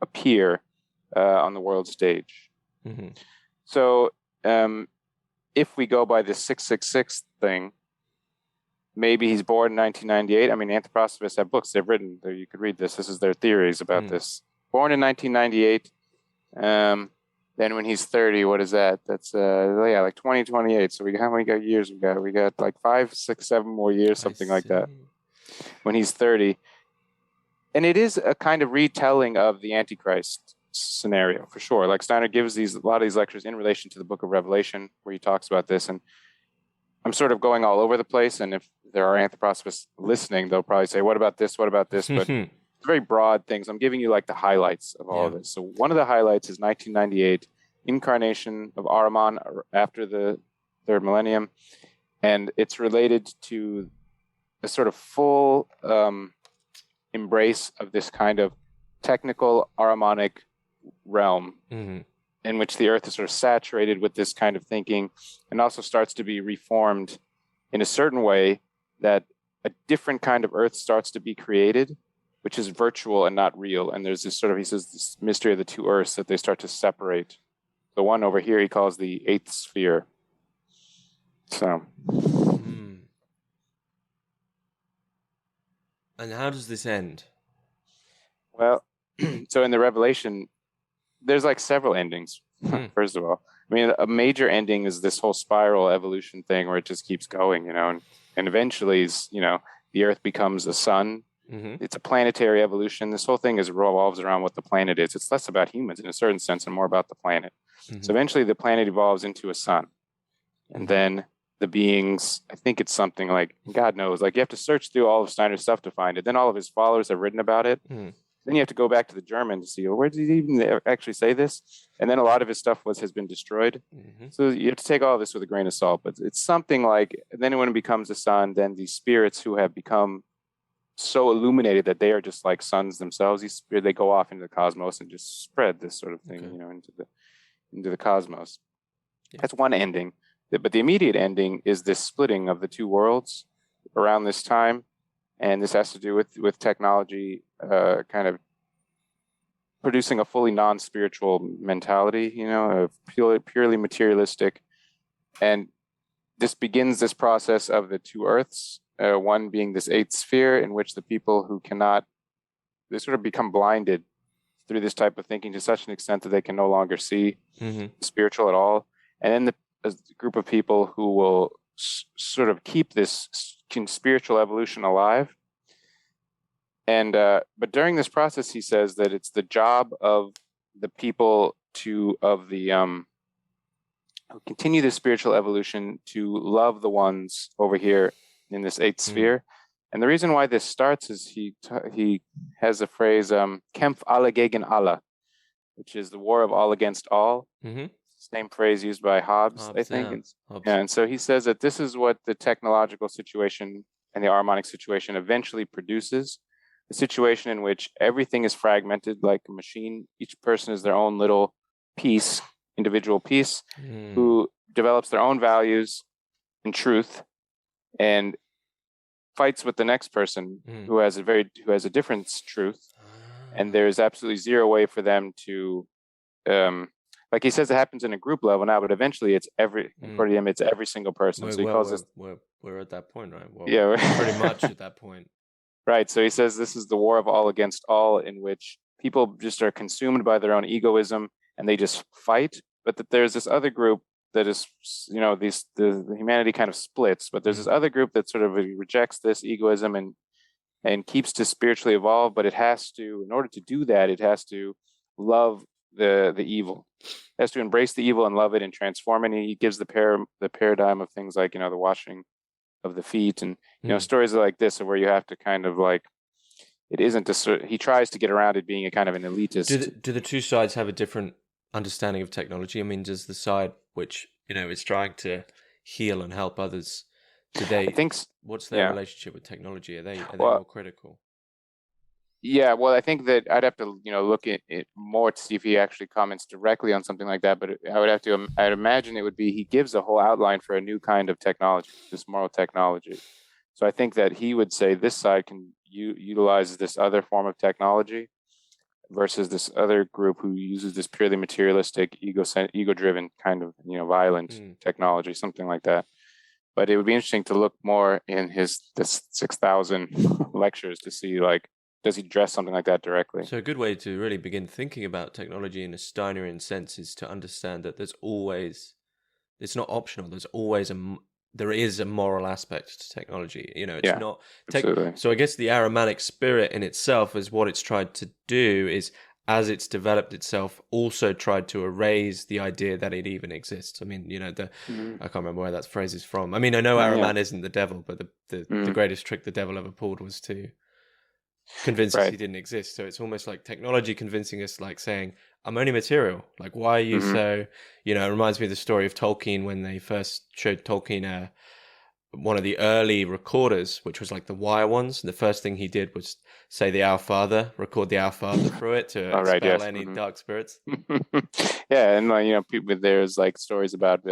[SPEAKER 2] appear on the world stage. So if we go by this 666 thing, maybe he's born in 1998. Anthroposophists have books they've written. You could read this. This is their theories about this. Born in 1998. Then when he's 30, what is that? That's like 2028. So how many years we got? We got like 5, 6, 7 more years, something like that. When he's 30. And it is a kind of retelling of the Antichrist scenario, for sure. Like Steiner gives a lot of these lectures in relation to the Book of Revelation, where he talks about this, and I'm sort of going all over the place, and if there are anthroposophists listening, they'll probably say, what about this, but it's very broad things. I'm giving you like the highlights of all of this. So one of the highlights is 1998, incarnation of Ahriman after the third millennium, and it's related to a sort of full embrace of this kind of technical Ahrimanic realm in which the earth is sort of saturated with this kind of thinking, and also starts to be reformed in a certain way that a different kind of earth starts to be created, which is virtual and not real. And there's this sort of, he says, this mystery of the two earths that they start to separate. The one over here he calls the eighth sphere. So.
[SPEAKER 1] And how does this end?
[SPEAKER 2] Well, so in the Revelation, there's like several endings, first of all. I mean, a major ending is this whole spiral evolution thing where it just keeps going, you know, and eventually, you know, the Earth becomes a sun. It's a planetary evolution. This whole thing revolves around what the planet is. It's less about humans in a certain sense and more about the planet. So eventually the planet evolves into a sun. And then the beings, I think it's something like, God knows, like you have to search through all of Steiner's stuff to find it. Then all of his followers have written about it. Then you have to go back to the German to see, well, where did he even actually say this? And then a lot of his stuff has been destroyed. So you have to take all of this with a grain of salt. But it's something like, then when it becomes a sun, then these spirits who have become so illuminated that they are just like suns themselves, they go off into the cosmos and just spread this sort of thing, you know, into the cosmos. That's one ending. But the immediate ending is this splitting of the two worlds around this time. And this has to do with technology kind of producing a fully non-spiritual mentality, you know, purely materialistic. And this begins this process of the two earths, one being this eighth sphere in which the people who they sort of become blinded through this type of thinking to such an extent that they can no longer see spiritual at all. And then a group of people who will sort of keep this spiritual evolution alive. And but during this process, he says that it's the job of the people who continue the spiritual evolution to love the ones over here in this eighth sphere. And the reason why this starts is he has a phrase, Kämpf alle gegen alle, which is the war of all against all. Same phrase used by Hobbes, I think. And so he says that this is what the technological situation and the Ahrimanic situation eventually produces, a situation in which everything is fragmented like a machine. Each person is their own little piece, individual piece, who develops their own values and truth and fights with the next person who has a different truth. And there's absolutely zero way for them to like he says, it happens in a group level now, but eventually it's according to him, it's every single person. So he calls this.
[SPEAKER 1] We're at that point, right? Well,
[SPEAKER 2] yeah,
[SPEAKER 1] we're pretty much at that point.
[SPEAKER 2] Right. So he says this is the war of all against all, in which people just are consumed by their own egoism and they just fight. But that there's this other group that is, you know, the humanity kind of splits. But there's this other group that sort of rejects this egoism and keeps to spiritually evolve. But it has to, in order to do that, it has to love the evil. It has to embrace the evil and love it and transform it. And he gives the paradigm of things like, you know, the washing of the feet and, you know, stories like this where you have to kind of like, it isn't he tries to get around it being a kind of an elitist.
[SPEAKER 1] Do the two sides have a different understanding of technology? I mean, does the side which, you know, is trying to heal and help others, what's their relationship with technology? Are they more critical?
[SPEAKER 2] Yeah, well, I think that I'd have to, you know, look at it more to see if he actually comments directly on something like that. But I'd imagine it would be, he gives a whole outline for a new kind of technology, this moral technology. So I think that he would say this side can utilize this other form of technology versus this other group who uses this purely materialistic, ego-driven kind of, you know, violent technology, something like that. But it would be interesting to look more in this 6,000 lectures to see, like, does he address something like that directly?
[SPEAKER 1] So a good way to really begin thinking about technology in a Steinerian sense is to understand that it's not optional. There is a moral aspect to technology. You know, it's not. So I guess the Ahrimanic spirit in itself is what it's tried to do is, as it's developed itself, also tried to erase the idea that it even exists. I mean, you know, I can't remember where that phrase is from. I mean, I know Ahriman isn't the devil, but the greatest trick the devil ever pulled was to convince us he didn't exist. So it's almost like technology convincing us, like saying, I'm only material. Like, why are you so, you know, it reminds me of the story of Tolkien when they first showed Tolkien one of the early recorders, which was like the wire ones. And the first thing he did was say the Our Father, record the Our Father through it to expel any dark spirits.
[SPEAKER 2] Yeah, and you know, there's like stories about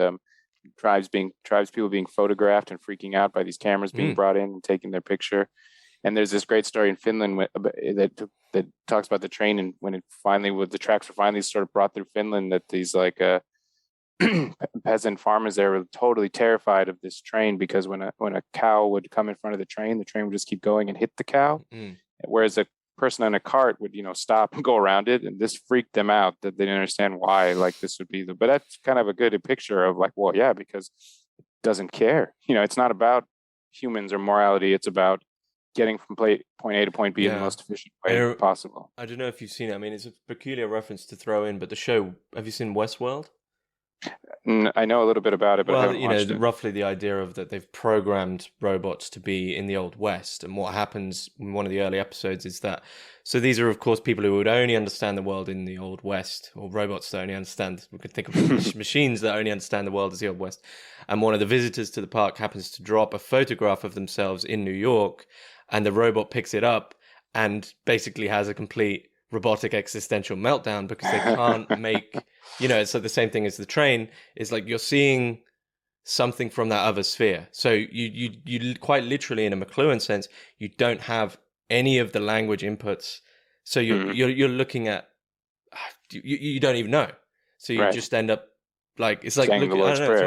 [SPEAKER 2] tribes people being photographed and freaking out by these cameras being brought in and taking their picture. And there's this great story in Finland that talks about the train, and when the tracks were finally sort of brought through Finland, that these like peasant farmers there were totally terrified of this train, because when a cow would come in front of the train would just keep going and hit the cow, whereas a person on a cart would stop and go around it, and this freaked them out, that they didn't understand why like this would be but that's kind of a good picture of like, well, yeah, because it doesn't care. It's not about humans or morality, it's about getting from point A to point B in the most efficient way possible.
[SPEAKER 1] I don't know if you've seen it. I mean, it's a peculiar reference to throw in, but the show, have you seen Westworld?
[SPEAKER 2] I know a little bit about it, but I haven't watched it.
[SPEAKER 1] Roughly the idea of that they've programmed robots to be in the Old West, and what happens in one of the early episodes is that, so these are of course people who would only understand the world in the Old West, or robots that only understand, we could think of machines that only understand the world as the Old West, and one of the visitors to the park happens to drop a photograph of themselves in New York, and the robot picks it up and basically has a complete robotic existential meltdown, because they can't make, it's like the same thing as the train, is like you're seeing something from that other sphere. So you quite literally, in a McLuhan sense, you don't have any of the language inputs. So you're looking at, you don't even know. So you just end up like, it's like, it's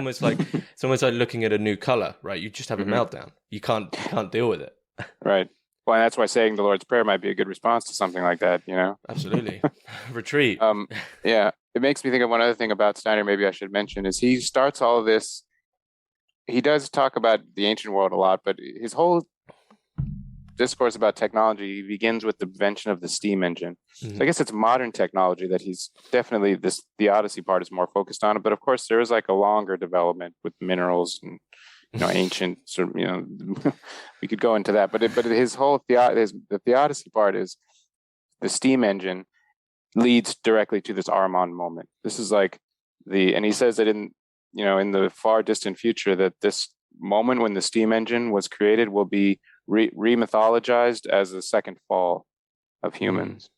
[SPEAKER 1] almost like looking at a new color, right? You just have a meltdown. You can't deal with it.
[SPEAKER 2] Right. Well, and that's why saying the Lord's Prayer might be a good response to something like that,
[SPEAKER 1] Absolutely. Retreat.
[SPEAKER 2] Yeah. It makes me think of one other thing about Steiner, maybe I should mention, is he starts all of this. He does talk about the ancient world a lot, but his whole discourse about technology begins with the invention of the steam engine. So I guess it's modern technology that he's definitely, the Odyssey part is more focused on. But of course, there is like a longer development with minerals and ancient sort of, we could go into that, but his whole the Theodicy part is the steam engine leads directly to this Ahriman moment. This is like and he says that in the far distant future, that this moment when the steam engine was created will be re-mythologized as the second fall of humans.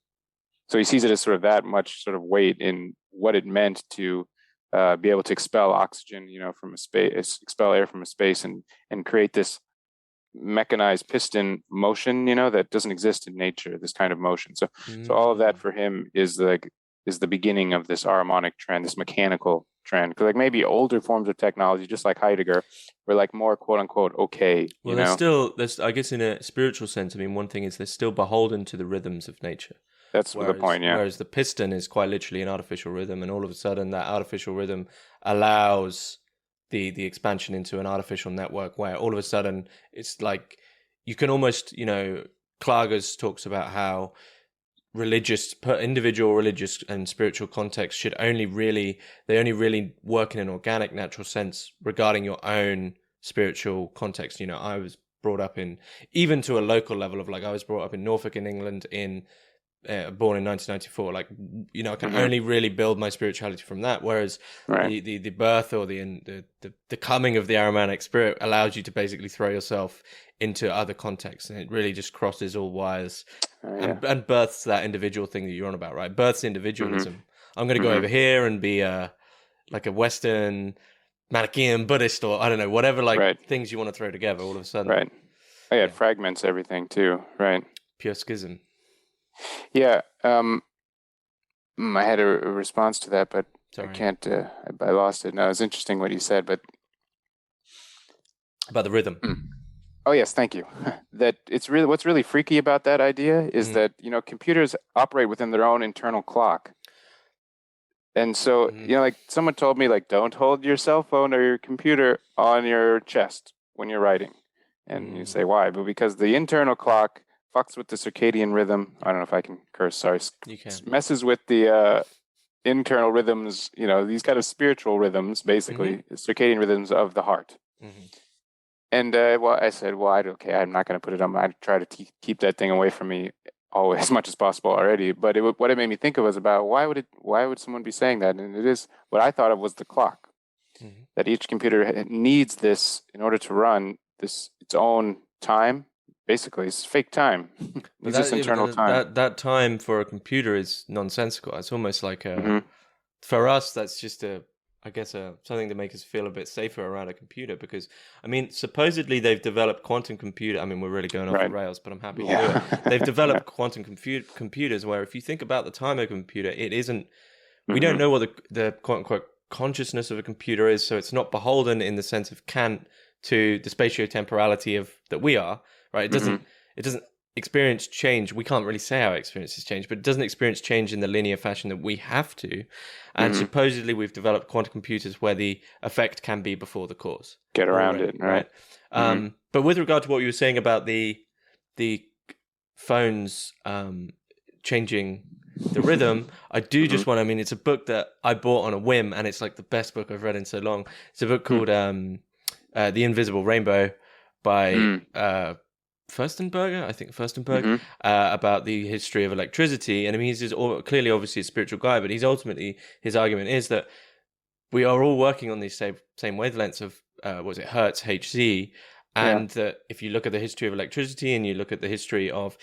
[SPEAKER 2] So he sees it as sort of that much sort of weight in what it meant to be able to expel oxygen, from a space, expel air from a space, and create this mechanized piston motion, that doesn't exist in nature. This kind of motion. So all of that for him is the beginning of this Ahrimanic trend, this mechanical trend. Because like maybe older forms of technology, just like Heidegger, were like more quote unquote okay.
[SPEAKER 1] Well, there's I guess in a spiritual sense. I mean, one thing is they're still beholden to the rhythms of nature.
[SPEAKER 2] That's the point, yeah.
[SPEAKER 1] Whereas the piston is quite literally an artificial rhythm, and all of a sudden that artificial rhythm allows the expansion into an artificial network, where all of a sudden it's like you can almost, Klages talks about how individual religious and spiritual contexts should only really work in an organic, natural sense regarding your own spiritual context. I was brought up even to a local level of like, I was brought up in Norfolk in England born in 1994, like I can only really build my spirituality from that, whereas the birth or the coming of the Ahrimanic spirit allows you to basically throw yourself into other contexts, and it really just crosses all wires and births that individual thing that you're on about, right? Births individualism. I'm going to go over here and be like a Western Manichaean Buddhist, or I don't know, whatever things you want to throw together all of a sudden.
[SPEAKER 2] It fragments everything too, right?
[SPEAKER 1] Pure schism.
[SPEAKER 2] Yeah, I had a response to that, but
[SPEAKER 1] Sorry.
[SPEAKER 2] I can't. I lost it. No, it was interesting what you said, but
[SPEAKER 1] about the rhythm.
[SPEAKER 2] Oh yes, thank you. That it's really what's really freaky about that idea is that computers operate within their own internal clock, and so like someone told me like don't hold your cell phone or your computer on your chest when you're writing, and you say why? But because the internal clock fucks with the circadian rhythm. I don't know if I can curse. Sorry.
[SPEAKER 1] You can.
[SPEAKER 2] Messes with the internal rhythms. These kind of spiritual rhythms, basically circadian rhythms of the heart. And I said, okay, I'm not going to put it on. I try to keep that thing away from me always as much as possible already. But what it made me think of was about why would someone be saying that? And it is what I thought of was the clock. That each computer needs this in order to run its own time. Basically, it's fake time. It's just internal time.
[SPEAKER 1] That time for a computer is nonsensical. It's almost like for us, that's just a I guess, something to make us feel a bit safer around a computer, because, I mean, supposedly they've developed quantum computer. I mean, we're really going off the rails, but I'm happy to do it. They've developed quantum computers where, if you think about the time of a computer, it isn't. We don't know what the quote unquote consciousness of a computer is, so it's not beholden in the sense of Kant to the spatiotemporality of that we are. Right? It doesn't experience change. We can't really say how it experiences change, but it doesn't experience change in the linear fashion that we have to. And supposedly we've developed quantum computers where the effect can be before the cause.
[SPEAKER 2] Get around it, right?
[SPEAKER 1] But with regard to what you were saying about the phones changing the rhythm, I do just want, I mean, it's a book that I bought on a whim, and it's like the best book I've read in so long. It's a book called The Invisible Rainbow by Furstenberg, about the history of electricity. And I mean, he's clearly, obviously, a spiritual guy, but he's ultimately, his argument is that we are all working on these same wavelengths of, Hertz, Hz, and that if you look at the history of electricity and you look at the history of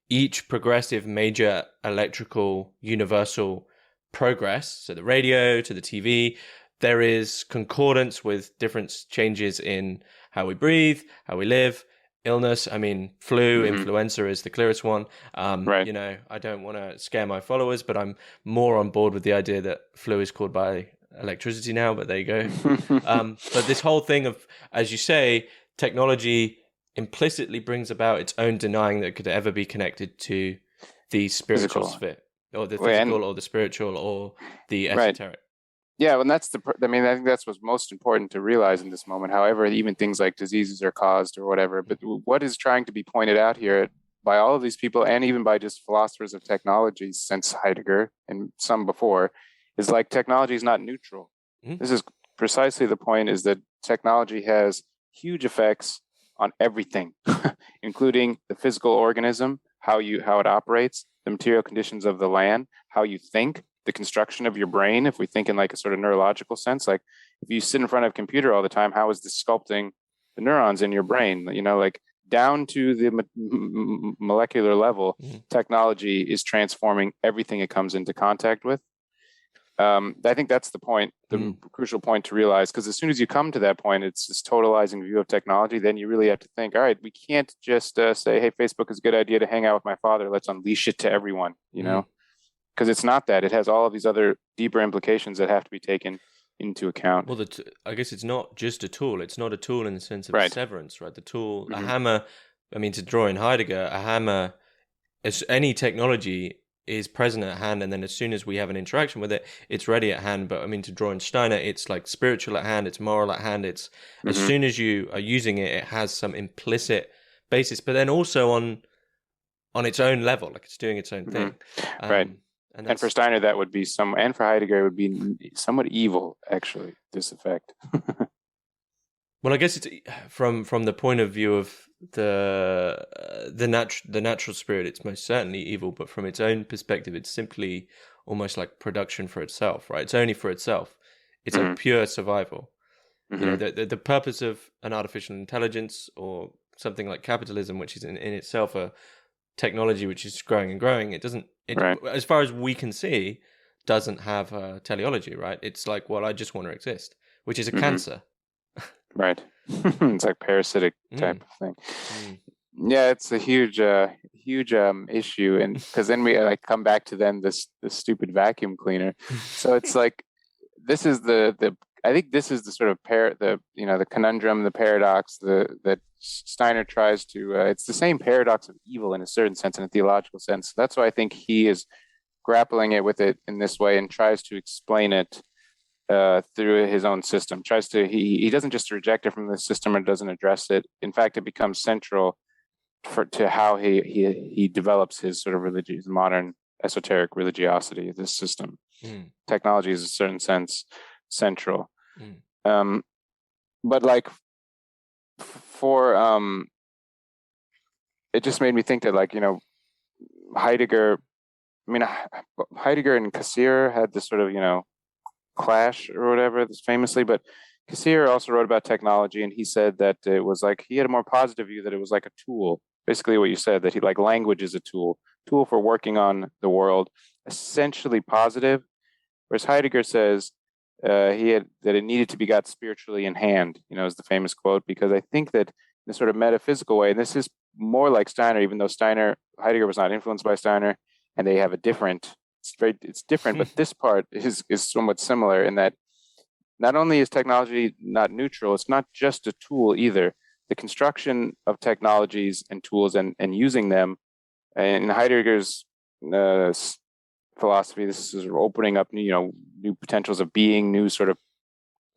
[SPEAKER 1] each progressive major electrical universal progress, so the radio to the TV, there is concordance with different changes in how we breathe, how we live, illness. I mean, flu, influenza is the clearest one. You know, I don't want to scare my followers, but I'm more on board with the idea that flu is caused by electricity now, but there you go. But this whole thing of, as you say, technology implicitly brings about its own denying that it could ever be connected to the spiritual sphere, or the physical, or the spiritual, or the esoteric.
[SPEAKER 2] Yeah, and that's I mean, I think that's what's most important to realize in this moment. However, even things like diseases are caused or whatever. But what is trying to be pointed out here by all of these people, and even by just philosophers of technology since Heidegger and some before, is like technology is not neutral. This is precisely the point: is that technology has huge effects on everything, including the physical organism, how it operates, the material conditions of the land, how you think, the construction of your brain. If we think in like a sort of neurological sense, like if you sit in front of a computer all the time, how is this sculpting the neurons in your brain? You know, like down to the molecular level, technology is transforming everything it comes into contact with. I think that's the point, the crucial point to realize, because as soon as you come to that point, it's this totalizing view of technology. Then you really have to think, all right, we can't just say, hey, Facebook is a good idea to hang out with my father. Let's unleash it to everyone, you know, because it's not that. It has all of these other deeper implications that have to be taken into account.
[SPEAKER 1] Well, I guess it's not just a tool. It's not a tool in the sense of severance, right? The tool, a hammer, I mean, to draw in Heidegger, a hammer, as any technology, is present at hand, and then as soon as we have an interaction with it, it's ready at hand. But I mean, to draw in Steiner, it's like spiritual at hand, it's moral at hand. It's as soon as you are using it, it has some implicit basis, but then also on its own level, like it's doing its own thing.
[SPEAKER 2] And for Steiner, that would be and for Heidegger, it would be somewhat evil, actually, this effect.
[SPEAKER 1] Well, I guess it's from the point of view of the natural spirit, it's most certainly evil, but from its own perspective, it's simply almost like production for itself, right? It's only for itself. It's a pure survival. You know, the purpose of an artificial intelligence or something like capitalism, which is in itself a technology which is growing and growing, as far as we can see, doesn't have a teleology, right? It's like, well, I just want to exist, which is a cancer.
[SPEAKER 2] Right. It's like parasitic type of thing. Yeah, it's a huge issue, and because then we like come back to this stupid vacuum cleaner. So it's like this is I think this is the sort of the conundrum, the paradox that Steiner tries to. It's the same paradox of evil in a certain sense, in a theological sense. That's why I think he is grappling with it in this way and tries to explain it through his own system. He doesn't just reject it from the system or doesn't address it. In fact, it becomes central to how he develops his sort of modern esoteric religiosity. This system, technology is in a certain sense central. But like it just made me think that, like, you know, Heidegger and Cassirer had this sort of, you know, clash or whatever, this famously, but Cassirer also wrote about technology, and he said that it was like, he had a more positive view, that it was like a tool, basically what you said, that he, like, language is a tool for working on the world, essentially positive, whereas Heidegger says that it needed to be got spiritually in hand, is the famous quote, because I think that in a sort of metaphysical way, and this is more like Steiner, even though Heidegger was not influenced by Steiner, and they have it's different, but this part is somewhat similar in that not only is technology not neutral, it's not just a tool either. The construction of technologies and tools and using them, in Heidegger's philosophy, this is opening up new potentials of being, new sort of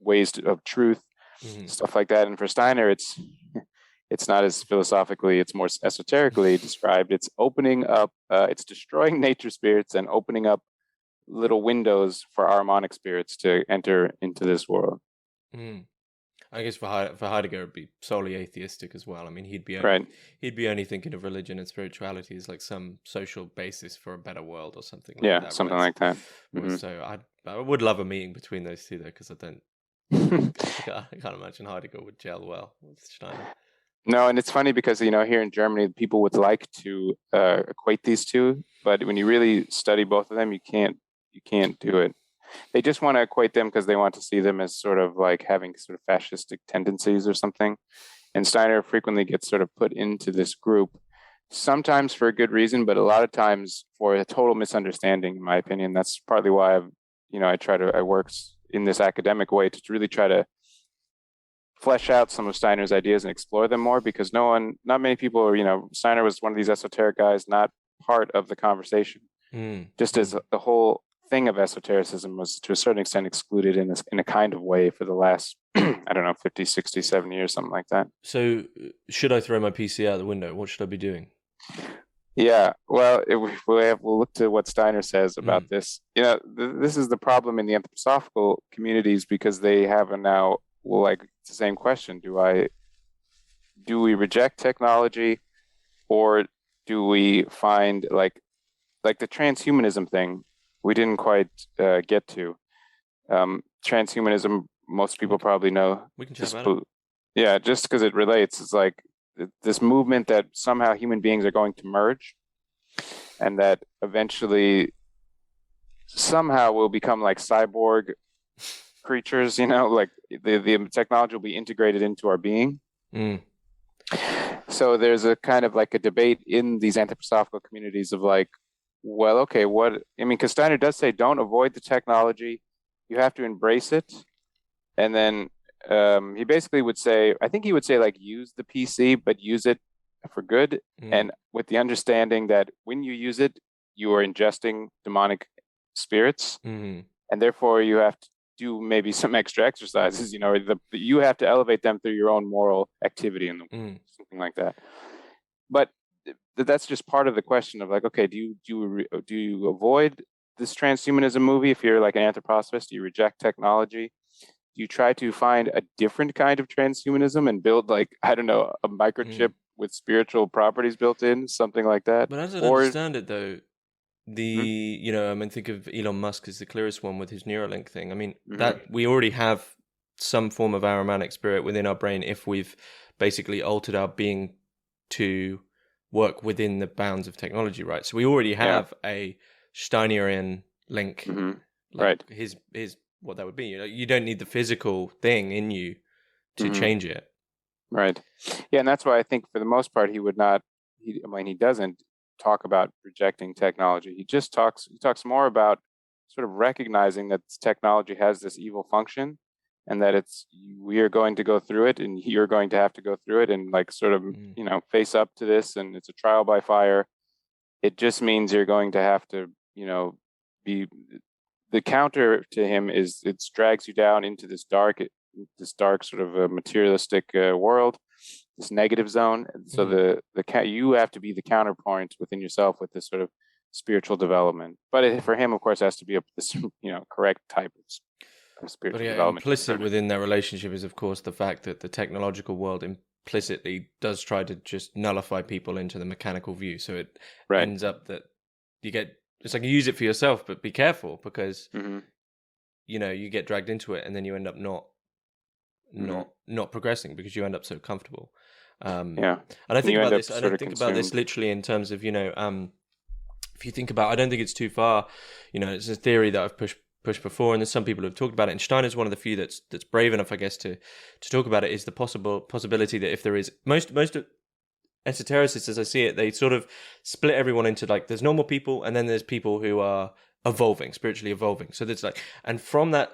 [SPEAKER 2] ways of truth, stuff like that. And for Steiner, it's not as philosophically, it's more esoterically described. It's opening up, it's destroying nature spirits and opening up little windows for harmonic spirits to enter into this world.
[SPEAKER 1] I guess for Heidegger, it'd be solely atheistic as well. I mean, he'd be only thinking of religion and spirituality as like some social basis for a better world or something like that.
[SPEAKER 2] Yeah, something like that.
[SPEAKER 1] So I would love a meeting between those two, though, because I can't imagine Heidegger would gel well with Steiner.
[SPEAKER 2] No, and it's funny because, here in Germany, people would like to equate these two, but when you really study both of them, you can't do it. They just want to equate them because they want to see them as sort of like having sort of fascistic tendencies or something. And Steiner frequently gets sort of put into this group, sometimes for a good reason, but a lot of times for a total misunderstanding, in my opinion. That's partly why I work in this academic way to really try to flesh out some of Steiner's ideas and explore them more, because not many people Steiner was one of these esoteric guys, not part of the conversation. Just as the whole thing of esotericism was to a certain extent excluded in a kind of way for the last, 50, 60, 70 years, something like that.
[SPEAKER 1] So should I throw my PC out the window? What should I be doing?
[SPEAKER 2] Yeah, well, we'll look to what Steiner says about this. This is the problem in the anthroposophical communities, because they have it's the same question. Do we reject technology, or do we find like the transhumanism thing? We didn't quite get to. Transhumanism, most people probably know.
[SPEAKER 1] We can chat about it.
[SPEAKER 2] Yeah, just because it relates. It's like this movement that somehow human beings are going to merge, and that eventually somehow we'll become like cyborg creatures, like the technology will be integrated into our being. So there's a kind of like a debate in these anthroposophical communities of like, well, okay, because Steiner does say, don't avoid the technology, you have to embrace it. And then he basically would say, I think he would say like, use the PC, but use it for good. And with the understanding that when you use it, you are ingesting demonic spirits. And therefore you have to do maybe some extra exercises, you have to elevate them through your own moral activity in the world, something like that. But that's just part of the question of like, okay, do you avoid this transhumanism movie if you're like an anthroposophist? Do you reject technology? Do you try to find a different kind of transhumanism and build like, I don't know, a microchip with spiritual properties built in, something like that?
[SPEAKER 1] But as I understand it, though, think of Elon Musk as the clearest one with his Neuralink thing. I mean, that we already have some form of Ahrimanic spirit within our brain if we've basically altered our being to work within the bounds of technology, right? So we already have a Steinerian link,
[SPEAKER 2] right?
[SPEAKER 1] His what that would be. You don't need the physical thing in you to change it,
[SPEAKER 2] right? Yeah, and that's why I think for the most part he would not. He doesn't talk about rejecting technology. He talks more about sort of recognizing that technology has this evil function, and that we are going to go through it, and you're going to have to go through it, and like sort of face up to this, and it's a trial by fire. It just means you're going to have to be. The counter to him is it drags you down into this dark sort of a materialistic world, this negative zone. And so you have to be the counterpoint within yourself with this sort of spiritual development. But for him, of course, has to be this correct type of spiritual development.
[SPEAKER 1] Implicit within their relationship is, of course, the fact that the technological world implicitly does try to just nullify people into the mechanical view. So it ends up that you get. It's like you use it for yourself, but be careful because you get dragged into it, and then you end up not progressing because you end up so comfortable. And I think about this. I don't think about this literally in terms of if you think about. I don't think it's too far. It's a theory that I've pushed pushed before, and there's some people who have talked about it. And Steiner's one of the few that's brave enough, I guess, to talk about it. Is the possibility that if there is most esotericists, as I see it, they sort of split everyone into like there's normal people, and then there's people who are evolving, spiritually evolving. So there's like, and from that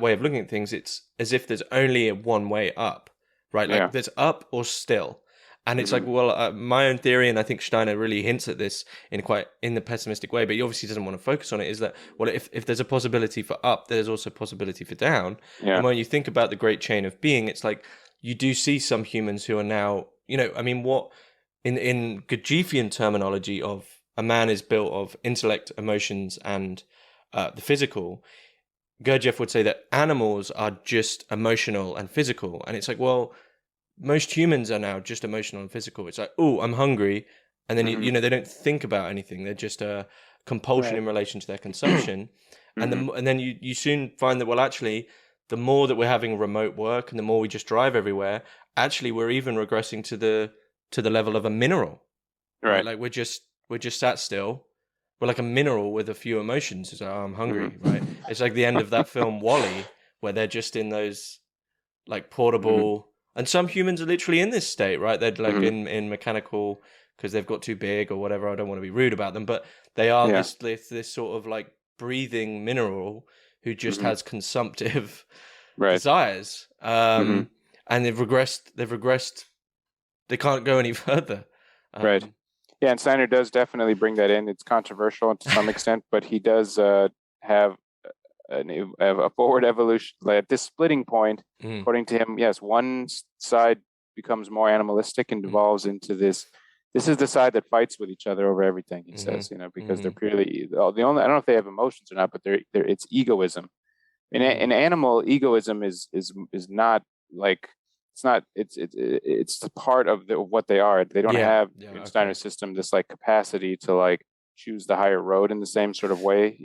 [SPEAKER 1] way of looking at things, it's as if there's only one way up, right? Like there's up or still. And it's like, well, my own theory, and I think Steiner really hints at this in the pessimistic way, but he obviously doesn't want to focus on it, is that, well, if there's a possibility for up, there's also a possibility for down. Yeah. And when you think about the great chain of being, it's like you do see some humans who are now, I mean, what in Gurdjieffian terminology of a man is built of intellect, emotions, and the physical, Gurdjieff would say that animals are just emotional and physical. And it's like, well, most humans are now just emotional and physical. It's like, oh, I'm hungry. And then, they don't think about anything. They're just a compulsion in relation to their consumption. And then you soon find that, well, actually, the more that we're having remote work and the more we just drive everywhere, actually, we're even regressing to the level of a mineral. Right? Like we're just sat still. We're like a mineral with a few emotions. It's like, oh, I'm hungry, right? It's like the end of that film, WALL-E, where they're just in those like portable... And some humans are literally in this state, right? They're like in mechanical, because they've got too big or whatever. I don't want to be rude about them, but they are this sort of like breathing mineral who just has consumptive desires. And they've regressed. They can't go any further.
[SPEAKER 2] Right. Yeah, and Steiner does definitely bring that in. It's controversial to some extent, but he does have a forward evolution, like at this splitting point, according to him. Yes, one side becomes more animalistic and devolves into this. This is the side that fights with each other over everything. He says, because they're purely the only. I don't know if they have emotions or not, but it's egoism. In animal, egoism is not like it's not. It's the part of what they are. They don't have in Steiner's system this like capacity to like choose the higher road in the same sort of way.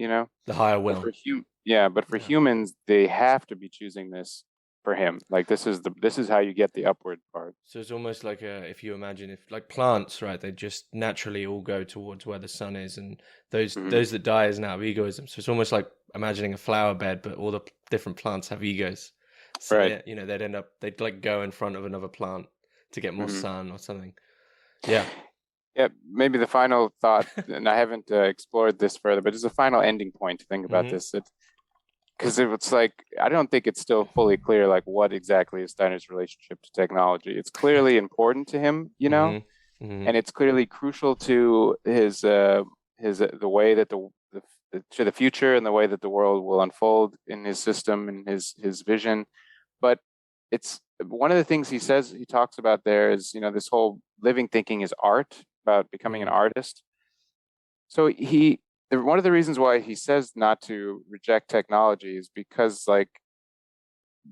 [SPEAKER 1] The higher will.
[SPEAKER 2] But for humans, they have to be choosing this for him. Like this is how you get the upward part.
[SPEAKER 1] So it's almost like if you imagine if like plants, right? They just naturally all go towards where the sun is, and those that die is out of egoism. So it's almost like imagining a flower bed, but all the different plants have egos. So they'd like go in front of another plant to get more sun or something. Yeah.
[SPEAKER 2] Yeah, maybe the final thought, and I haven't explored this further, but it's a final ending point to think about this. Because it's like, I don't think it's still fully clear, like what exactly is Steiner's relationship to technology. It's clearly important to him, and it's clearly crucial to his the way that to the future and the way that the world will unfold in his system and his vision. But it's one of the things he talks about there is, this whole living thinking is art, about becoming an artist. So one of the reasons why he says not to reject technology is because, like,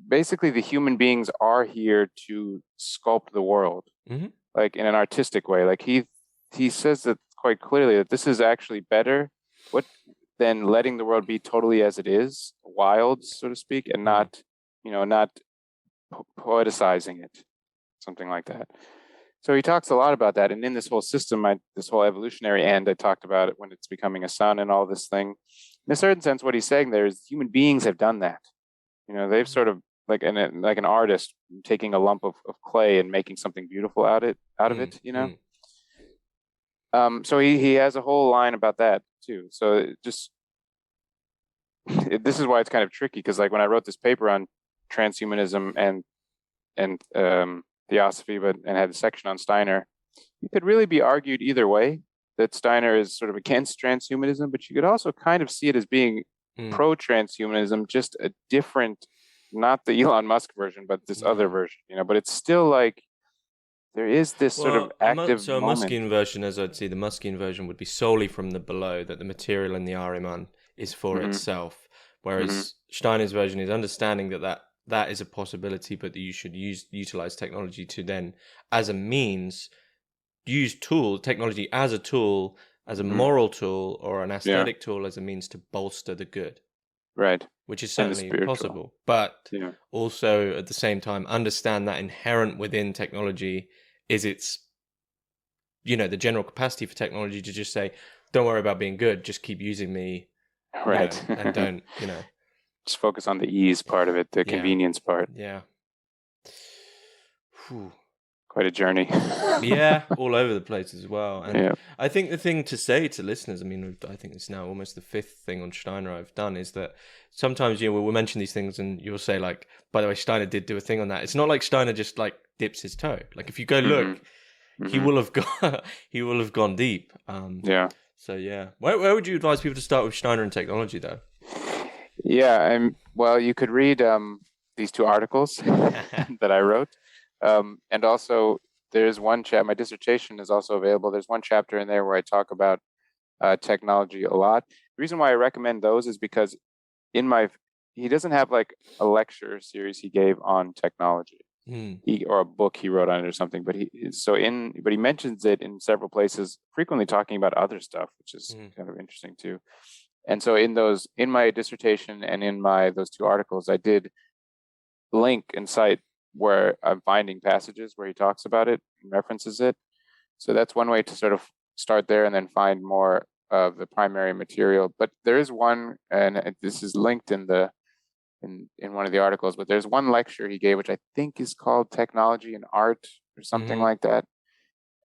[SPEAKER 2] basically the human beings are here to sculpt the world, like in an artistic way. Like he says that quite clearly, that this is actually better than letting the world be totally as it is, wild, so to speak, and not poeticizing it, something like that. So he talks a lot about that. And in this whole system, this whole evolutionary end, I talked about it when it's becoming a sun and all this thing. In a certain sense, what he's saying there is human beings have done that. They've sort of like an artist taking a lump of clay and making something beautiful out of it. So he has a whole line about that too. So this is why it's kind of tricky, because like when I wrote this paper on transhumanism and theosophy, and had a section on Steiner, it could really be argued either way, that Steiner is sort of against transhumanism, but you could also kind of see it as being pro-transhumanism, just a different, not the Elon Musk version, but this other version, but it's still like there is this sort of active
[SPEAKER 1] a Muskian version, as I'd see, the Muskian version would be solely from the below, that the material in the Ahriman is for itself, whereas Steiner's version is understanding that is a possibility, but that you should utilize technology to then, as a means, use technology as a tool, as a moral tool or an aesthetic tool, as a means to bolster the good.
[SPEAKER 2] Right.
[SPEAKER 1] Which is certainly possible. But also at the same time, understand that inherent within technology is its, the general capacity for technology to just say, don't worry about being good, just keep using me
[SPEAKER 2] Right.
[SPEAKER 1] and don't,
[SPEAKER 2] Just focus on the ease part of it, the convenience part.
[SPEAKER 1] Yeah. Whew.
[SPEAKER 2] Quite a journey.
[SPEAKER 1] Yeah, all over the place as well. And
[SPEAKER 2] Yeah.
[SPEAKER 1] I think the thing to say to listeners, I mean, I think it's now almost the fifth thing on Steiner I've done, is that sometimes, we'll mention these things and you'll say, like, by the way, Steiner did do a thing on that. It's not like Steiner just, like, dips his toe. Like, if you go look, he will have gone deep.
[SPEAKER 2] Yeah.
[SPEAKER 1] So, yeah. Where would you advise people to start with Steiner and technology, though?
[SPEAKER 2] Yeah, well, you could read these two articles that I wrote. And also, there's one chapter, my dissertation is also available. There's one chapter in there where I talk about technology a lot. The reason why I recommend those is because he doesn't have like a lecture series he gave on technology, or a book he wrote on it or something. But he mentions it in several places, frequently talking about other stuff, which is kind of interesting too. And so in my dissertation and in those two articles, I did link and cite where I'm finding passages where he talks about it and references it. So that's one way to sort of start there and then find more of the primary material. But there is one, and this is linked in one of the articles, but there's one lecture he gave, which I think is called Technology and Art or something like that.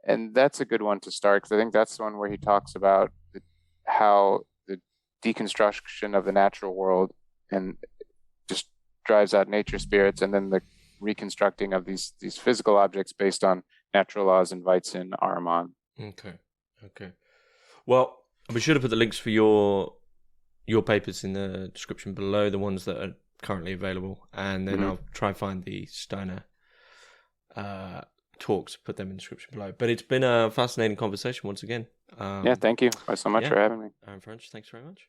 [SPEAKER 2] And that's a good one to start, because I think that's the one where he talks about how the deconstruction of the natural world and just drives out nature spirits, and then the reconstructing of these physical objects based on natural laws invites in Ahriman.
[SPEAKER 1] Okay. Well, we should have put the links for your papers in the description below, the ones that are currently available, and then I'll try and find the Steiner talks, put them in the description below. But it's been a fascinating conversation once again.
[SPEAKER 2] Yeah, thank you so much for having me.
[SPEAKER 1] French, thanks very much.